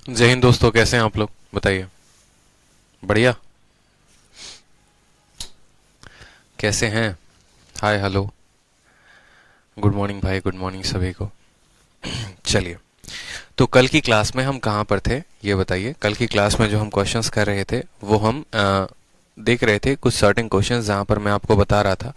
जय हिंद दोस्तों, कैसे हैं आप लोग? बताइए। बढ़िया। कैसे हैं? हाय, हेलो, गुड मॉर्निंग भाई, गुड मॉर्निंग सभी को। चलिए, तो कल की क्लास में हम कहाँ पर थे ये बताइए। कल की क्लास में जो हम क्वेश्चंस कर रहे थे वो हम देख रहे थे कुछ सर्टेन क्वेश्चंस, जहाँ पर मैं आपको बता रहा था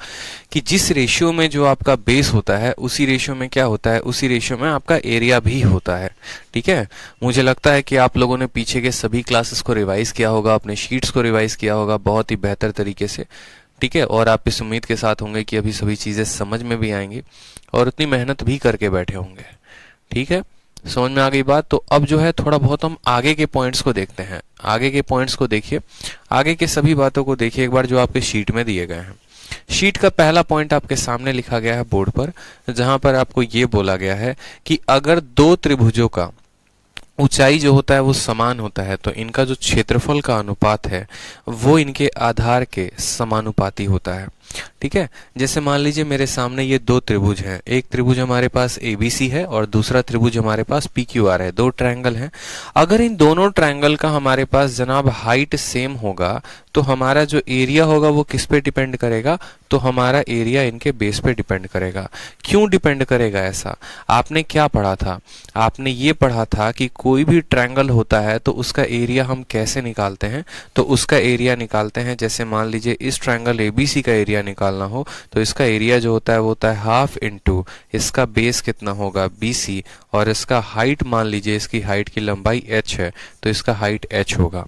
कि जिस रेशियो में जो आपका बेस होता है उसी रेशियो में क्या होता है, उसी रेशियो में आपका एरिया भी होता है। ठीक है। मुझे लगता है कि आप लोगों ने पीछे के सभी क्लासेस को रिवाइज किया होगा, अपने शीट्स को रिवाइज किया होगा बहुत ही बेहतर तरीके से। ठीक है। और आप इस उम्मीद के साथ होंगे कि अभी सभी चीज़ें समझ में भी आएंगी और उतनी मेहनत भी करके बैठे होंगे। ठीक है। समझ में आ गई बात। तो अब जो है थोड़ा बहुत हम आगे के पॉइंट्स को देखते हैं। आगे के पॉइंट्स को देखिए, आगे के सभी बातों को देखिए एक बार जो आपके शीट में दिए गए हैं। शीट का पहला पॉइंट आपके सामने लिखा गया है बोर्ड पर, जहां पर आपको ये बोला गया है कि अगर दो त्रिभुजों का ऊंचाई जो होता है वो समान होता है तो इनका जो क्षेत्रफल का अनुपात है वो इनके आधार के समानुपाती होता है। ठीक है। जैसे मान लीजिए मेरे सामने ये दो त्रिभुज हैं, एक त्रिभुज हमारे पास ABC है और दूसरा त्रिभुज हमारे पास PQR है, दो ट्रायंगल हैं। अगर इन दोनों ट्रायंगल का हमारे पास जनाब हाइट सेम होगा तो हमारा जो एरिया होगा वो किस पे डिपेंड करेगा? तो हमारा एरिया इनके बेस पे डिपेंड करेगा। क्यों डिपेंड करेगा ऐसा? आपने क्या पढ़ा था? आपने ये पढ़ा था कि कोई भी ट्रायंगल होता है तो उसका एरिया हम कैसे निकालते हैं? तो उसका एरिया निकालते हैं, जैसे मान लीजिए इस ट्रायंगल ABC का एरिया निकालना हो तो इसका एरिया जो होता है वो होता है हाफ इंटू इसका बेस कितना होगा BC, और इसका हाइट मान लीजिए इसकी हाइट की लंबाई h है तो इसका हाइट h होगा।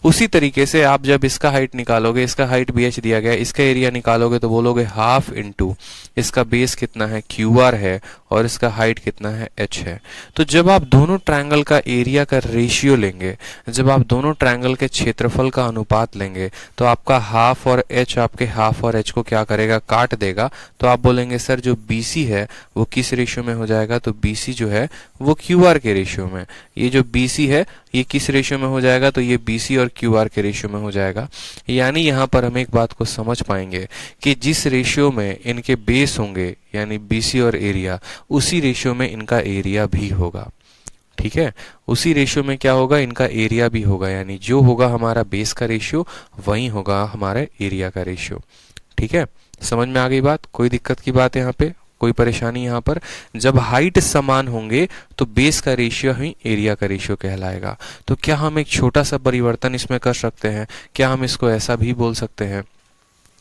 उसी तरीके से आप जब इसका हाइट निकालोगे, इसका हाइट भी h दिया गया, इसका एरिया निकालोगे तो बोलोगे हाफ इंटू इसका बेस कितना है QR है और इसका हाइट कितना है h है। तो जब आप दोनों ट्रायंगल का एरिया का रेशियो लेंगे, जब आप दोनों ट्रायंगल के क्षेत्रफल का अनुपात लेंगे तो आपका हाफ और h आपके हाफ और h को क्या करेगा? काट देगा। तो आप बोलेंगे सर जो BC है वो किस रेशियो में हो जाएगा? तो BC जो है वो QR के रेशियो में। ये जो BC है ये किस रेशियो में हो जाएगा? तो ये BC और QR के रेशियो में हो जाएगा। यानी यहाँ पर हम एक बात को समझ पाएंगे कि जिस रेशियो में इनके बेस होंगे यानी BC और एरिया, उसी रेशियो में इनका एरिया भी होगा। ठीक है। उसी रेशियो में क्या होगा? इनका एरिया भी होगा। यानी जो होगा हमारा बेस का रेशियो वही होगा हमारे एरिया का रेशियो। ठीक है। समझ में आ गई बात? कोई दिक्कत की बात है यहाँ पे? कोई परेशानी यहाँ पर? जब हाइट समान होंगे तो बेस का रेशियो ही एरिया का रेशियो कहलाएगा। तो क्या हम एक छोटा सा परिवर्तन इसमें कर सकते हैं? क्या हम इसको ऐसा भी बोल सकते हैं,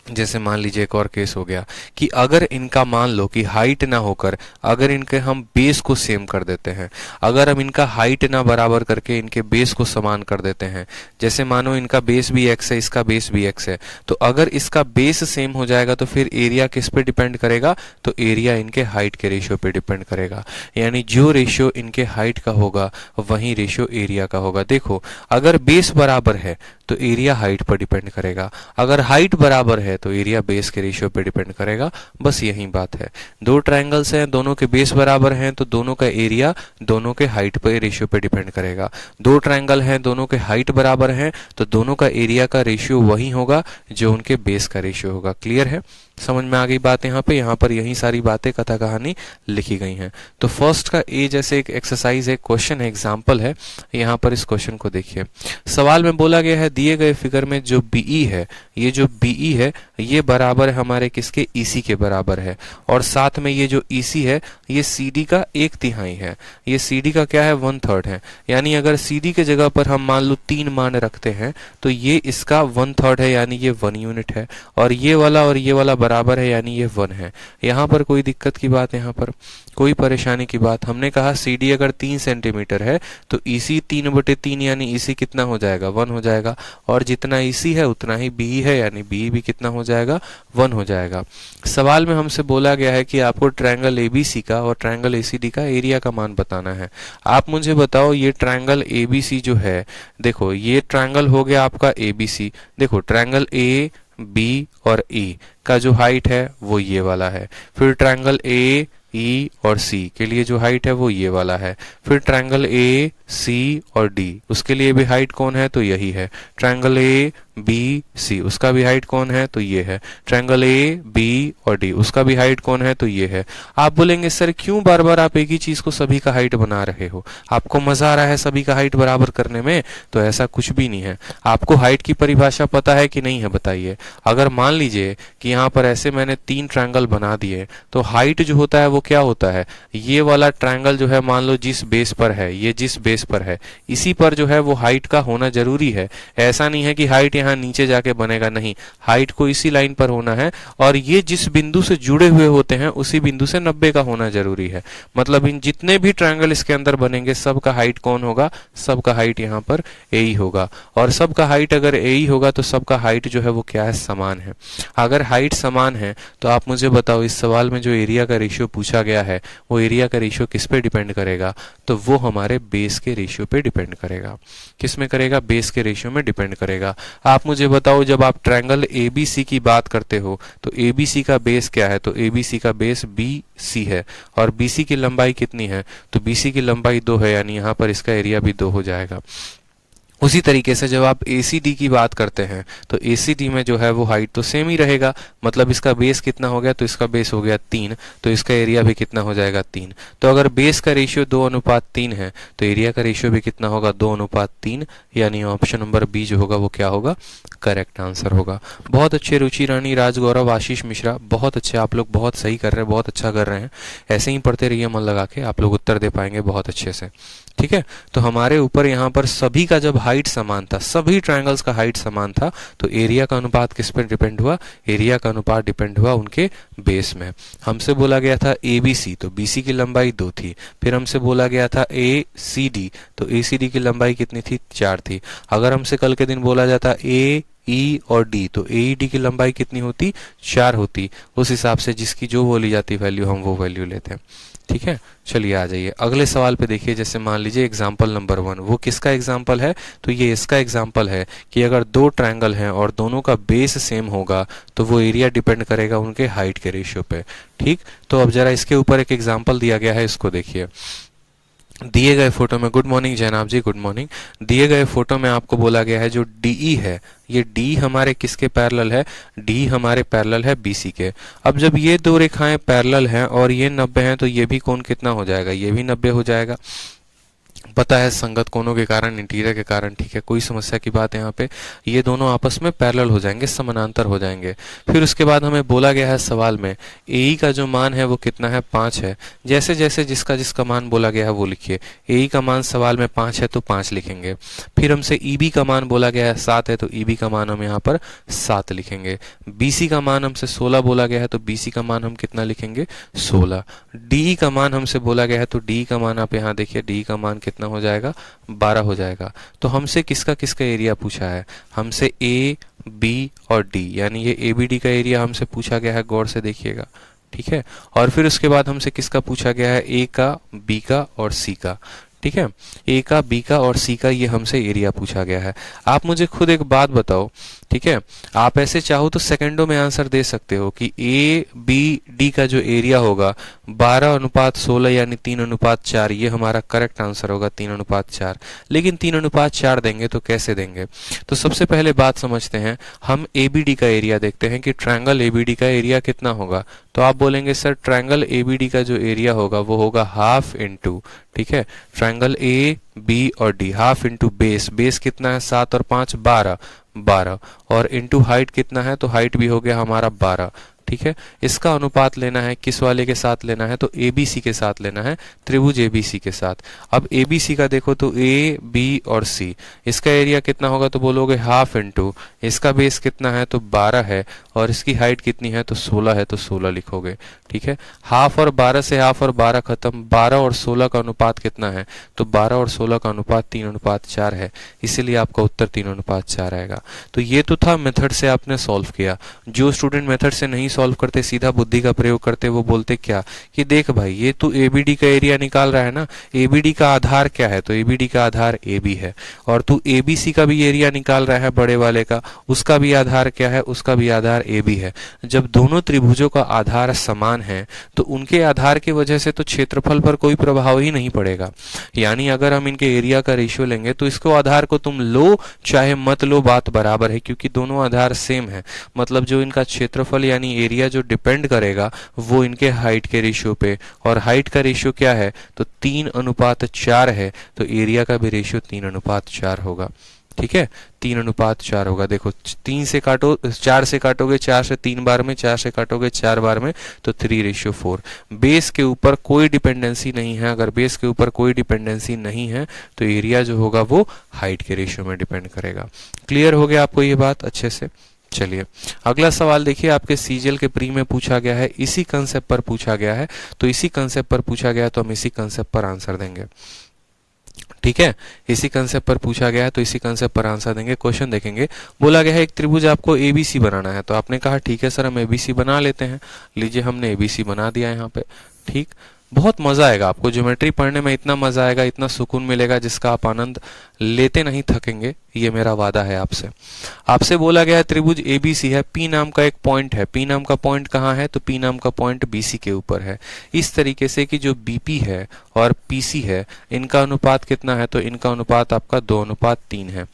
जैसे मान लीजिए एक और केस हो गया कि अगर इनका मान लो कि हाइट ना होकर अगर इनके हम बेस को सेम कर देते हैं, अगर हम इनका हाइट ना बराबर करके इनके बेस को समान कर देते हैं, जैसे मानो इनका बेस भी x है, इसका बेस भी x है, तो अगर इसका बेस सेम हो जाएगा तो फिर एरिया किस पे डिपेंड करेगा? तो एरिया इनके हाइट के रेशियो पे डिपेंड करेगा। यानी जो रेशियो इनके हाइट का होगा वही रेशियो एरिया का होगा। देखो, अगर बेस बराबर है तो एरिया हाइट पर डिपेंड करेगा, अगर हाइट बराबर है तो एरिया बेस के रेशियो पे डिपेंड करेगा। बस यही बात है। दो ट्रायंगल्स हैं, दोनों के बेस बराबर हैं तो दोनों का एरिया दोनों के हाइट पे रेशियो पे डिपेंड करेगा। दो ट्रायंगल हैं, दोनों के हाइट बराबर हैं तो दोनों का एरिया का रेशियो वही होगा जो उनके बेस का रेशियो होगा। क्लियर है? समझ में आ गई बात? यहाँ पर यही सारी बातें कथा कहानी लिखी गई हैं। तो फर्स्ट का ए जैसे एक एक्सरसाइज है, क्वेश्चन है, एग्जाम्पल है। यहाँ पर इस क्वेश्चन को देखिए। सवाल में बोला गया है दिए गए फिगर में जो BE है, ये जो BE है ये बराबर है हमारे किसके? EC के बराबर है। और साथ में ये जो EC है ये CD का 1/3 है। ये CD का क्या है? 1/3 है। यानी अगर CD के जगह पर हम मान लो 3 मान रखते हैं तो ये इसका 1/3 है, यानी ये 1 यूनिट है। और ये वाला बराबर है यानी ये 1 है। यहाँ पर कोई दिक्कत की बात? यहाँ पर कोई परेशानी की बात? हमने कहा CD अगर 3 सेंटीमीटर है तो EC 3/3 यानी EC कितना हो जाएगा? 1 हो जाएगा। और जितना EC है उतना ही BE है यानी BE भी कितना हो जाएगा? 1 हो जाएगा। सवाल में हमसे बोला गया है कि आपको ट्रायंगल ABC का और ट्रायंगल ACD का एरिया का मान बताना है। आप मुझे बताओ ये ट्रायंगल ABC जो है, देखो ये ट्रायंगल हो गया आपका ABC। देखो ट्रायंगल A B और E का जो हाइट है वो ये वाला है। फिर ट्रायंगल A E और C के लिए जो हाइट है वो ये वाला है। फिर ट्रायंगल A सी और डी, उसके लिए भी हाइट कौन है, तो यही है। ट्रायंगल ए बी सी, उसका भी हाइट कौन है, तो ये है। ट्रायंगल ए बी और डी, उसका भी हाइट कौन है, तो ये है। आप बोलेंगे सर क्यों बार बार आप एक ही चीज को सभी का हाइट बना रहे हो, आपको मजा आ रहा है सभी का हाइट बराबर करने में? तो ऐसा कुछ भी नहीं है। आपको हाइट की परिभाषा पता है कि नहीं है, बताइए। अगर मान लीजिए कि यहाँ पर ऐसे मैंने 3 ट्रायंगल बना दिए, तो हाइट जो होता है वो क्या होता है, ये वाला ट्रायंगल जो है मान लो जिस बेस पर है, ये जिस बेस पर है, इसी पर जो है वो हाइट का होना जरूरी है। ऐसा नहीं है कि हाइट यहाँ नीचे जाके बनेगा, नहीं, हाइट को इसी लाइन पर होना है, और ये जिस बिंदु से जुड़े हुए होते हैं उसी बिंदु से 90 का होना जरूरी है। मतलब इन जितने भी ट्रायंगल इसके अंदर बनेंगे सबका हाइट कौन होगा, सबका हाइट यहाँ पर ए ही होगा। और सबका हाइट अगर ए ही होगा तो सबका हाइट जो है वो क्या है, समान है। अगर हाइट समान है तो आप मुझे बताओ इस सवाल में जो एरिया का रेशियो पूछा गया है वो एरिया का रेशियो किस पे डिपेंड करेगा, तो वो हमारे बेस के रेशियो पे डिपेंड करेगा। किस में करेगा, बेस के रेशियो में डिपेंड करेगा। आप मुझे बताओ जब आप ट्रायंगल एबीसी की बात करते हो तो एबीसी का बेस क्या है, तो एबीसी का बेस बीसी है, और बीसी की लंबाई कितनी है, तो बीसी की लंबाई 2 है, यानी यहाँ पर इसका एरिया भी 2 हो जाएगा। उसी तरीके से जब आप ACD की बात करते हैं तो ACD में जो है वो हाइट तो सेम ही रहेगा, मतलब इसका बेस कितना हो गया, तो इसका बेस हो गया 3, तो इसका एरिया भी कितना हो जाएगा, 3। तो अगर बेस का रेशियो 2:3 है तो एरिया का रेशियो भी कितना होगा, 2:3, यानी ऑप्शन नंबर बी जो होगा वो क्या होगा, करेक्ट आंसर होगा। बहुत अच्छे रुचि रानी, राज गौरव, आशीष मिश्रा, बहुत अच्छे, आप लोग बहुत सही कर रहे हैं, बहुत अच्छा कर रहे हैं। ऐसे ही पढ़ते रहिए मन लगा के, आप लोग उत्तर दे पाएंगे बहुत अच्छे से। ठीक है, तो हमारे ऊपर यहाँ पर सभी का जब हाइट समान था, सभी ट्रायंगल्स का हाइट समान था, तो एरिया का अनुपात किस पर डिपेंड हुआ, एरिया का अनुपात डिपेंड हुआ उनके बेस में। हमसे बोला गया था ABC, तो BC की लंबाई 2 थी। फिर हमसे बोला गया था ACD, तो ACD की लंबाई कितनी थी, 4 थी। अगर हमसे कल के दिन बोला जाता AE और D, तो AED की लंबाई कितनी होती, 4 होती। उस हिसाब से जिसकी जो बोली जाती वैल्यू हम वो वैल्यू लेते हैं। ठीक है, चलिए आ जाइए अगले सवाल पे। देखिए जैसे मान लीजिए एग्जाम्पल नंबर 1, वो किसका एग्जाम्पल है, तो ये इसका एग्जाम्पल है कि अगर 2 ट्रायंगल हैं और दोनों का बेस सेम होगा तो वो एरिया डिपेंड करेगा उनके हाइट के रेशियो पे। ठीक, तो अब जरा इसके ऊपर एक एग्जाम्पल दिया गया है, इसको देखिए। दिए गए फोटो में, गुड मॉर्निंग जैनाब जी, गुड मॉर्निंग। दिए गए फोटो में आपको बोला गया है जो DE है, ये D हमारे किसके पैरेलल है, D हमारे पैरेलल है BC के। अब जब ये 2 रेखाएं पैरेलल हैं और ये 90 हैं तो ये भी कोण कितना हो जाएगा, ये भी 90 हो जाएगा। पता है संगत कोणों के कारण, इंटीरियर के कारण, ठीक है, कोई समस्या की बात यहाँ पे, ये दोनों आपस में पैरेलल हो जाएंगे, समानांतर हो जाएंगे। फिर उसके बाद हमें बोला गया है सवाल में AE का जो मान है वो कितना है, 5 है। जैसे जैसे जिसका जिसका मान बोला गया है वो लिखिए। AE का मान सवाल में 5 है तो 5 लिखेंगे। फिर हमसे EB का मान बोला गया है 7 है तो EB का मान हम यहाँ पर 7 लिखेंगे। BC का मान हमसे 16 बोला गया है तो BC का मान हम कितना लिखेंगे, 16। DE का मान हमसे बोला गया है तो DE का मान आप यहाँ देखिए, DE का मान कितना हो जाएगा, 12 हो जाएगा। तो हमसे किसका किसका एरिया पूछा है, हमसे A, B और D, यानी ये ABD का एरिया हमसे पूछा गया है, गौर से देखिएगा। ठीक है, और फिर उसके बाद हमसे किसका पूछा गया है, A का, B का और C का। ठीक है, A का, B का और C का ये हमसे एरिया पूछा गया है। आप मुझे खुद एक बात बताओ, ठीक है, आप ऐसे चाहो तो सेकंडों में आंसर दे सकते हो कि ABD का जो एरिया होगा 12:16 यानी 3:4, ये हमारा करेक्ट आंसर होगा, 3:4। लेकिन 3:4 देंगे तो कैसे देंगे, तो सबसे पहले बात समझते हैं। हम ABD का एरिया देखते हैं कि ट्रायंगल ABD का एरिया कितना होगा। तो आप बोलेंगे सर ट्रायंगल ABD का जो एरिया होगा वो होगा हाफ इंटू, ठीक है, ट्रायंगल A, B और D, half into base, base कितना है 7 और 5 12, और इंटू हाइट कितना है, तो हाइट भी हो गया हमारा 12। ठीक है, इसका अनुपात लेना है, किस वाले के साथ लेना है, तो ABC के साथ लेना है, त्रिभुज ABC के साथ। अब ABC का देखो तो A, B और C, इसका एरिया कितना होगा, तो बोलोगे हाफ इंटू, इसका बेस कितना है, तो 12 है, और इसकी हाइट कितनी है, तो 16 है, तो 16 लिखोगे। ठीक है, हाफ और 12 से हाफ और 12 खत्म, 12 और 16 का अनुपात कितना है, तो 12 और 16 का अनुपात 3:4 है, इसीलिए आपका उत्तर 3:4 आएगा। तो ये तो था मेथड से आपने सॉल्व किया। जो स्टूडेंट मेथड से नहीं सॉल्व करते, सीधा बुद्धि का प्रयोग करते, वो बोलते क्या कि देख भाई ये तू एबीडी का एरिया निकाल रहा है ना, एबीडी का आधार क्या है, तो एबीडी का आधार एबी है, और तू एबीसी का भी एरिया निकाल रहा है बड़े वाले का, उसका भी आधार क्या है, उसका भी आधार एबी है। जब दोनों त्रिभुजों का आधार समान है तो उनके आधार की वजह से तो क्षेत्रफल पर कोई प्रभाव ही नहीं पड़ेगा। यानी अगर हम इनके एरिया का रेशियो लेंगे तो इसको आधार को तुम लो चाहे मत लो, बात बराबर है, क्योंकि दोनों आधार सेम है। मतलब जो इनका क्षेत्रफल यानी एरिया जो डिपेंड करेगा वो इनके हाइट के रेशियो पे, और हाइट का रेशियो क्या है तो 3:4 है, तो एरिया का भी रेशियो 3:4 होगा। ठीक है, 3:4 होगा। देखो 3 से काटो, 4 से काटोगे 4 से 3 बार में, 4 से काटोगे 4 बार में, तो 3:4। बेस के ऊपर कोई डिपेंडेंसी नहीं है। अगर बेस के ऊपर कोई डिपेंडेंसी नहीं है तो एरिया जो होगा वो हाइट के रेशियो में डिपेंड करेगा। क्लियर हो गया आपको ये बात अच्छे से? चलिए अगला सवाल देखिए, आपके सीजीएल के प्री में पूछा गया है, इसी कंसेप्ट पर पूछा गया है, तो इसी कंसेप्ट पर पूछा गया है तो हम इसी कंसेप्ट पर आंसर देंगे। ठीक है, इसी कंसेप्ट पर पूछा गया है तो इसी कंसेप्ट पर आंसर देंगे। क्वेश्चन देखेंगे, बोला गया है एक त्रिभुज आपको एबीसी बनाना है, तो आपने कहा ठीक है सर हम एबीसी बना लेते हैं। लीजिए हमने एबीसी बना दिया यहाँ पे। ठीक, बहुत मजा आएगा आपको, ज्योमेट्री पढ़ने में इतना मजा आएगा, इतना सुकून मिलेगा जिसका आप आनंद लेते नहीं थकेंगे, ये मेरा वादा है आपसे। आपसे बोला गया है त्रिभुज एबीसी है, पी नाम का एक पॉइंट है, पी नाम का पॉइंट कहाँ है तो पी नाम का पॉइंट बीसी के ऊपर है। इस तरीके से कि जो बीपी है और पीसी है इनका अनुपात कितना है तो इनका अनुपात आपका 2:3 है।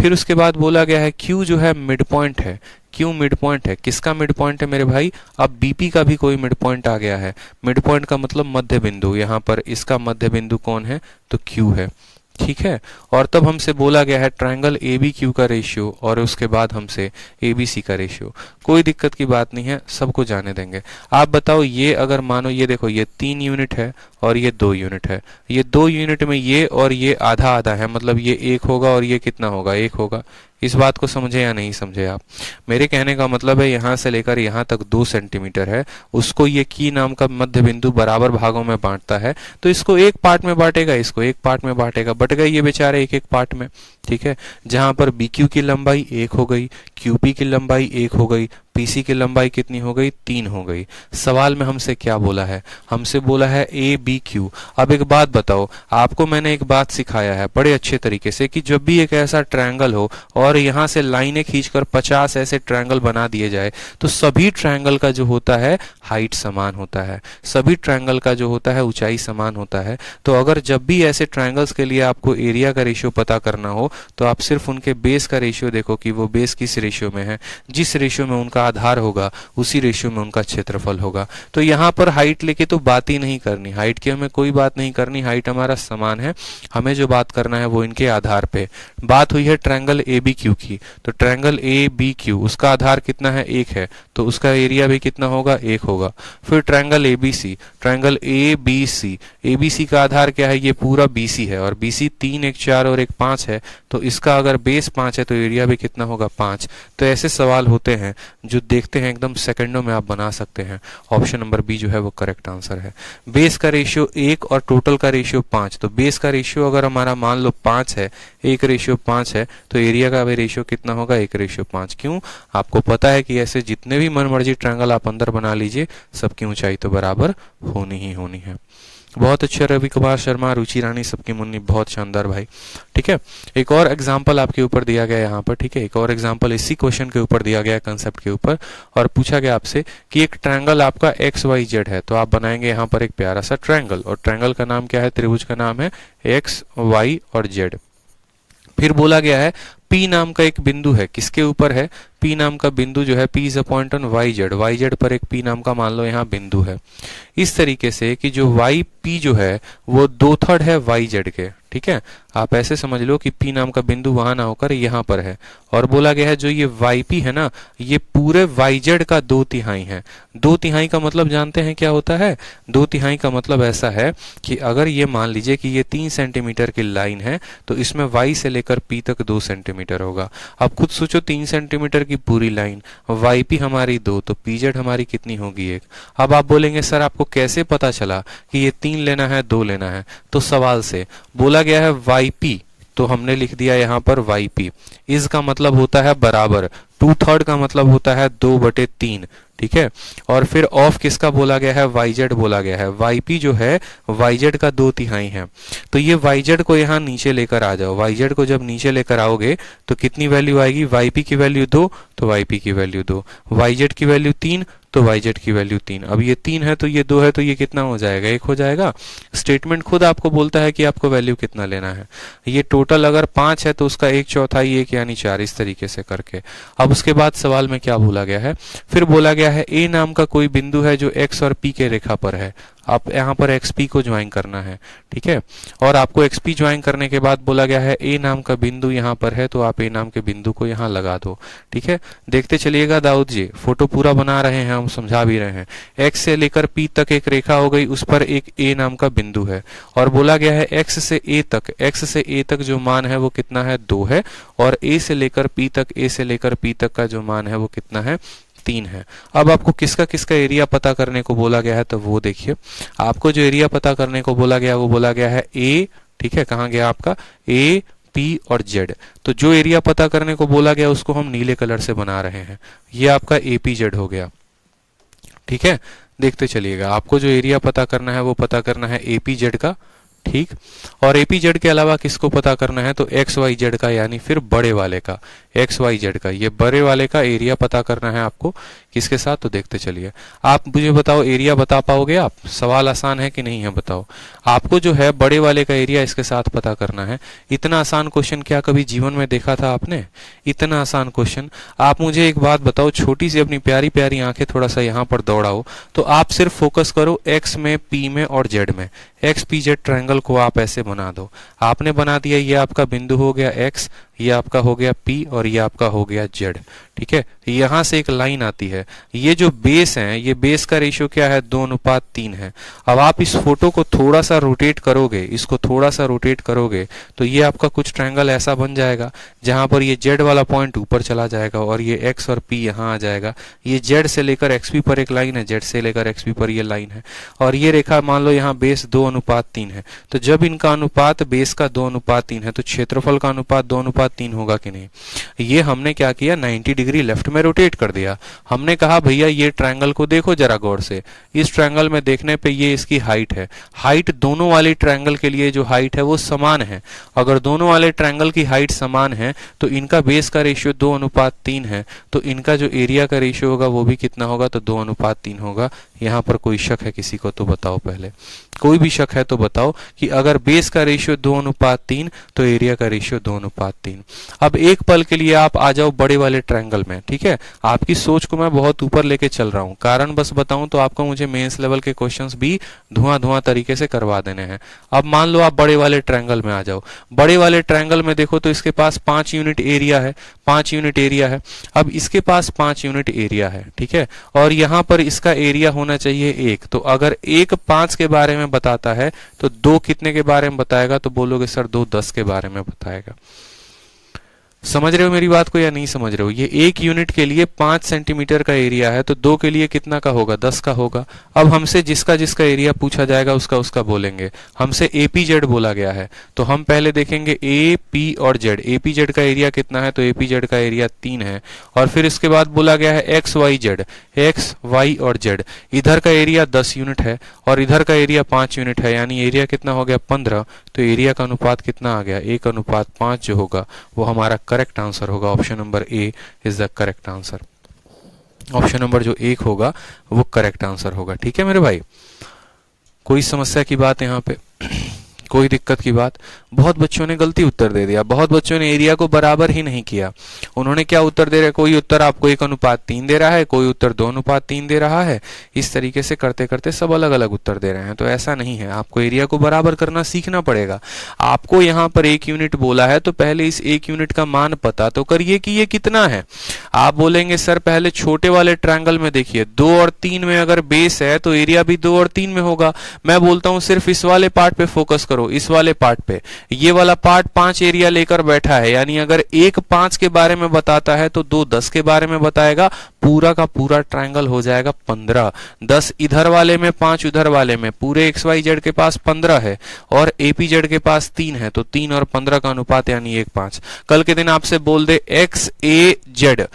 फिर उसके बाद बोला गया है क्यू जो है मिड पॉइंट है। क्यों मिड पॉइंट है? किसका मिड पॉइंट है मेरे भाई? अब बीपी का भी कोई मिड पॉइंट आ गया है। मिड पॉइंट का मतलब मध्य बिंदु, यहाँ पर इसका मध्य बिंदु कौन है तो क्यू है। ठीक है, और तब हमसे बोला गया है ट्रायंगल ए बी क्यू का रेशियो, और उसके बाद हमसे ए बी सी का रेशियो। कोई दिक्कत की बात नहीं है, सबको जाने देंगे। आप बताओ, ये अगर मानो ये देखो ये 3 यूनिट है और ये 2 यूनिट है, ये 2 यूनिट में ये और ये आधा आधा है, मतलब ये 1 होगा और ये कितना होगा 1 होगा। इस बात को समझे या नहीं समझे आप? मेरे कहने का मतलब है यहाँ से लेकर यहाँ तक 2 सेंटीमीटर है, उसको ये की नाम का मध्य बिंदु बराबर भागों में बांटता है, तो इसको एक पार्ट में बांटेगा, इसको एक पार्ट में बांटेगा, बट गए ये बेचारे एक एक पार्ट में। ठीक है, जहां पर BQ की लंबाई 1 हो गई, QP की लंबाई 1 हो गई, PC की लंबाई कितनी हो गई 3 हो गई। सवाल में हमसे क्या बोला है? हमसे बोला है ABQ। अब एक बात बताओ, आपको मैंने एक बात सिखाया है बड़े अच्छे तरीके से कि जब भी एक ऐसा ट्रायंगल हो और यहाँ से लाइनें खींचकर 50 ऐसे ट्रायंगल बना दिए जाए तो सभी ट्रायंगल का जो होता है हाइट समान होता है, सभी ट्रायंगल का जो होता है ऊंचाई समान होता है। तो अगर जब भी ऐसे ट्रायंगल्स के लिए आपको एरिया का रेशियो पता करना हो तो आप सिर्फ उनके बेस का रेशियो देखो कि वो बेस किस रेशियो में है, जिस रेशियो में उनका आधार होगा उसी रेशियो में उनका क्षेत्रफल होगा। तो यहाँ पर हाइट लेके तो बात ही नहीं करनी, हाइट की हमें कोई बात नहीं करनी, हाइट हमारा समान है। हमें जो बात करना है वो इनके आधार पे। बात हुई है ट्रायंगल ABQ की, तो ट्रायंगल ABQ उसका आधार कितना है 1 है, तो उसका एरिया भी कितना होगा 1 होगा। फिर triangle ABC, triangle ABC, ABC का आधार क्या है? ये पूरा BC है, और BC 3 1 4 और 1 5 है, तो इसका अगर बेस 5 है तो एरिया भी कितना होगा 5। तो ऐसे सवाल होते हैं जो देखते हैं एकदम सेकंडों में आप बना सकते हैं। ऑप्शन नंबर बी जो है वो करेक्ट आंसर है। बेस का रेशियो 1 और टोटल का रेशियो 5, तो बेस का रेशियो अगर हमारा मान लो 5 है, 1:5 है, तो एरिया का भी रेशियो कितना होगा 1:5। क्यों? आपको पता है कि ऐसे जितने भी मनमर्जी ट्रायंगल आप अंदर बना लीजिए सबकी ऊंचाई तो बराबर होनी ही होनी है। बहुत अच्छे रवि कुमार शर्मा, रुचि रानी, सबकी मुन्नी, बहुत शानदार भाई। ठीक है, एक और एग्जांपल आपके ऊपर दिया गया यहाँ पर। ठीक है, एक और एग्जांपल इसी क्वेश्चन के ऊपर दिया गया, कंसेप्ट के ऊपर, और पूछा गया आपसे कि एक ट्रायंगल आपका XYZ है, तो आप बनाएंगे यहाँ पर एक प्यारा सा ट्रायंगल, और ट्रायंगल का नाम क्या है? त्रिभुज का नाम है X, Y और Z। फिर बोला गया है P नाम का एक बिंदु है, किसके ऊपर है? P नाम का बिंदु जो है P is a point on YZ, YZ पर एक P नाम का मान लो यहाँ बिंदु है। इस तरीके से कि जो YP जो है वो 2/3 है YZ के। ठीक है, आप ऐसे समझ लो कि P नाम का बिंदु वहां ना होकर यहाँ पर है, और बोला गया है जो ये YP है ना, ये पूरे YZ का 2/3 है। 2/3 का मतलब जानते हैं क्या होता है? 2/3 का मतलब ऐसा है कि अगर ये मान लीजिए कि ये 3 सेंटीमीटर की लाइन है तो इसमें Y से लेकर P तक 2 सेंटीमीटर होगा। अब खुद सोचो 3 सेंटीमीटर की पूरी लाइन, YP हमारी 2, तो PZ हमारी कितनी होगी 1। अब आप बोलेंगे सर आपको कैसे पता चला कि ये 3 लेना है 2 लेना है? तो सवाल से बोला गया है YP, तो हमने लिख दिया यहाँ पर YP। इस का मतलब होता है बराबर, 2/3 का मतलब होता है 2/3, ठीक है। और फिर ऑफ किसका बोला गया है, yz बोला गया है। yp जो है yz का 2/3 है। तो ये yz को यहाँ नीचे लेकर आ जाओ, yz को जब नीचे लेकर आओगे तो कितनी वैल्यू आएगी, yp की वैल्यू 2 तो yp की वैल्यू 2, yz की वैल्यू 3 तो yz की वैल्यू 3। अब ये 3 है तो ये 2 है तो ये कितना हो जाएगा, 1 हो जाएगा। स्टेटमेंट खुद आपको बोलता है कि आपको वैल्यू कितना लेना है। ये टोटल अगर 5 है तो उसका 1/4 1 यानी 4, इस तरीके से करके। अब उसके बाद सवाल में क्या बोला गया है, फिर बोला गया है a नाम का कोई बिंदु है जो x और p के रेखा पर है। आप यहाँ पर xp को ज्वाइन करना है, ठीक है। और आपको xp ज्वाइन करने के बाद बोला गया है a नाम का बिंदु यहाँ पर है, तो आप a नाम के बिंदु को यहाँ लगा दो, ठीक है। देखते चलिएगा दाऊद जी, फोटो पूरा बना रहे हैं, हम समझा भी रहे हैं। x से लेकर p तक एक रेखा हो गई, उस पर एक a नाम का बिंदु है और बोला गया है x से a तक जो मान है वो कितना है, 2 है। और a से लेकर p तक का जो मान है वो कितना है, 3 है। अब आपको किसका किसका एरिया पता करने को बोला गया है, तो वो देखिए। आपको जो एरिया पता करने को बोला गया वो बोला गया है ए, ठीक है। कहाँ गया आपका ए, पी और जेड। तो जो एरिया पता करने को बोला गया उसको हम नीले कलर से बना रहे हैं। ये आपका एपीजेड हो गया, ठीक है। देखते चलिएगा, आपको जो एरिया पता करना है वो पता करना है एपीजेड का, ठीक। और एपीजेड के अलावा किसको पता करना है, तो एक्स वाई जेड का, यानी फिर बड़े वाले का, एक्स वाई जेड का। ये बड़े वाले का एरिया पता करना है आपको किसके साथ, तो देखते चलिए। आप मुझे बताओ एरिया बता पाओगे आप, सवाल आसान है कि नहीं है बताओ। आपको जो है बड़े वाले का एरिया इसके साथ पता करना है। इतना आसान क्वेश्चन क्या कभी जीवन में देखा था आपने, इतना आसान क्वेश्चन। आप मुझे एक बात बताओ, छोटी सी अपनी प्यारी प्यारी आंखें थोड़ा सा यहाँ पर दौड़ाओ, तो आप सिर्फ फोकस करो एक्स में, पी में और जेड में। एक्स पी जेड ट्रायंगल को आप ऐसे बना दो। आपने बना दिया, ये आपका बिंदु हो गया एक्स, ये आपका हो गया पी और ये आपका हो गया जेड, ठीक है। यहां से एक लाइन आती है, ये जो बेस है, ये बेस का रेशियो क्या है, 2:3 है। अब आप इस फोटो को थोड़ा सा रोटेट करोगे, इसको थोड़ा सा रोटेट करोगे तो ये आपका कुछ ट्रायंगल ऐसा बन जाएगा जहां पर ये जेड वाला पॉइंट ऊपर चला जाएगा और ये एक्स और पी यहाँ आ जाएगा। ये जेड से लेकर एक्सपी पर एक लाइन है, जेड से लेकर एक्सपी पर ये लाइन है और ये रेखा मान लो यहाँ बेस 2:3 है। तो जब इनका अनुपात बेस का 2:3 है तो क्षेत्रफल का अनुपात 2:3 होगा कि नहीं। ये हमने क्या किया, 90 डिग्री लेफ्ट में रोटेट कर दिया। हमने कहा भैया ये ट्रायंगल को देखो जरा गौर से, इस ट्रायंगल में देखने पे ये इसकी हाइट है। हाइट दोनों वाले ट्रायंगल के लिए जो हाइट है वो समान है। अगर दोनों वाले ट्रायंगल की हाइट समान है तो इनका बेस का रेशियो 2:3 है, तो इनका जो एरिया का रेशियो होगा वो भी कितना होगा, तो 2:3 होगा। यहाँ पर कोई शक है किसी को तो बताओ, पहले कोई भी शक है तो बताओ कि अगर बेस का रेशियो 2:3 तो एरिया का रेशियो 2:3। अब एक पल के लिए आप आ जाओ बड़े वाले ट्रायंगल में, ठीक है। आपकी सोच को मैं बहुत ऊपर लेके चल रहा हूँ, कारण बस बताऊं तो आपको मुझे मेंस लेवल के क्वेश्चंस भी धुआं तरीके से करवा देने हैं। अब मान लो आप बड़े वाले ट्रायंगल में आ जाओ। बड़े वाले ट्रायंगल में देखो तो इसके पास 5 यूनिट एरिया है, 5 यूनिट एरिया है। अब इसके पास 5 यूनिट एरिया है, ठीक है। और यहाँ पर इसका एरिया होना चाहिए 1। तो अगर 1 5 के बारे में बताता है तो 2 कितने के बारे में बताएगा, तो बोलोगे सर 2 10 के बारे में बताएगा। समझ रहे हो मेरी बात को या नहीं समझ रहे हो। ये 1 यूनिट के लिए 5 सेंटीमीटर का एरिया है, तो 2 के लिए कितना का होगा, 10 का होगा। अब हमसे जिसका जिसका एरिया पूछा जाएगा उसका उसका बोलेंगे। हमसे एपीजेड बोला गया है तो हम पहले देखेंगे ए, पी और जेड। एपीजेड का एरिया कितना है, तो एपीजेड का एरिया 3 है। और फिर इसके बाद बोला गया है X Y Z, X Y और जेड। इधर का एरिया 10 यूनिट है और इधर का एरिया 5 यूनिट है, यानी एरिया कितना हो गया 15। तो एरिया का अनुपात कितना आ गया, 1:5 जो होगा वो हमारा करेक्ट आंसर होगा। Option number A is the correct answer. Option number जो 1 होगा वो करेक्ट आंसर होगा। ठीक है मेरे भाई, कोई समस्या की बात यहाँ पे, कोई दिक्कत की बात। बहुत बच्चों ने गलती उत्तर दे दिया, बहुत बच्चों ने एरिया को बराबर ही नहीं किया। उन्होंने क्या उत्तर दे रहे, कोई उत्तर आपको 1:3 दे रहा है, कोई उत्तर 2:3 दे रहा है। इस तरीके से करते करते सब अलग अलग उत्तर दे रहे हैं। तो ऐसा नहीं है, आपको एरिया को बराबर करना सीखना पड़ेगा। आपको यहाँ पर 1 यूनिट बोला है तो पहले इस 1 यूनिट का मान पता तो करिए कि ये कितना है। आप बोलेंगे सर पहले छोटे वाले ट्रायंगल में देखिए, 2 और 3 में अगर बेस है तो एरिया भी 2 और 3 में होगा। मैं बोलता हूं सिर्फ इस वाले पार्ट पे फोकस करो, करो इस वाले पार्ट पे, ये वाला पार्ट 5 एरिया लेकर बैठा है, यानी अगर एक 5 के बारे में बताता है तो दो 10 के बारे में बताएगा, पूरा का पूरा ट्रायंगल हो जाएगा 15। 10 इधर वाले में, 5 उधर वाले में, पूरे एक्स वाई जेड के पास 15 है और एपी जेड के पास 3 है, तो 3 और 15 का अनुपात यानी 1:5। कल के दिन आपसे बोल दे एक्स ए जेड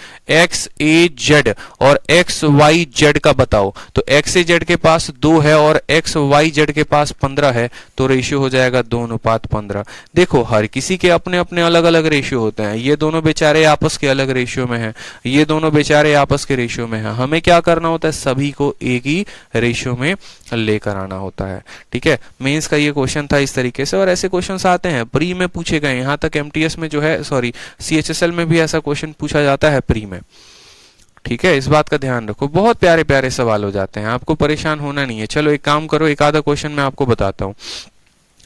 और एक्स वाई जेड का बताओ, तो एक्स ए जेड के पास 2 है और एक्स वाई जेड के पास 15 है, तो रेशियो हो जाएगा 2:15। देखो हर किसी के अपने अपने अलग अलग रेशियो होते हैं, ये दोनों बेचारे आपस के अलग रेशियो में हैं, ये दोनों बेचारे आपस के रेशियो में हैं। हमें क्या करना होता है, सभी को एक ही रेशियो में लेकर आना होता है। ठीक है, मेंस का ये क्वेश्चन था इस तरीके से, और ऐसे क्वेश्चंस आते हैं प्री में पूछे गए, यहाँ तक एमटीएस में जो है, सॉरी सीएचएसएल में भी ऐसा क्वेश्चन पूछा जाता है प्री में। ठीक है, इस बात का ध्यान रखो, बहुत प्यारे प्यारे सवाल हो जाते हैं, आपको परेशान होना नहीं है। चलो एक काम करो, एक आधा क्वेश्चन मैं आपको बताता हूँ,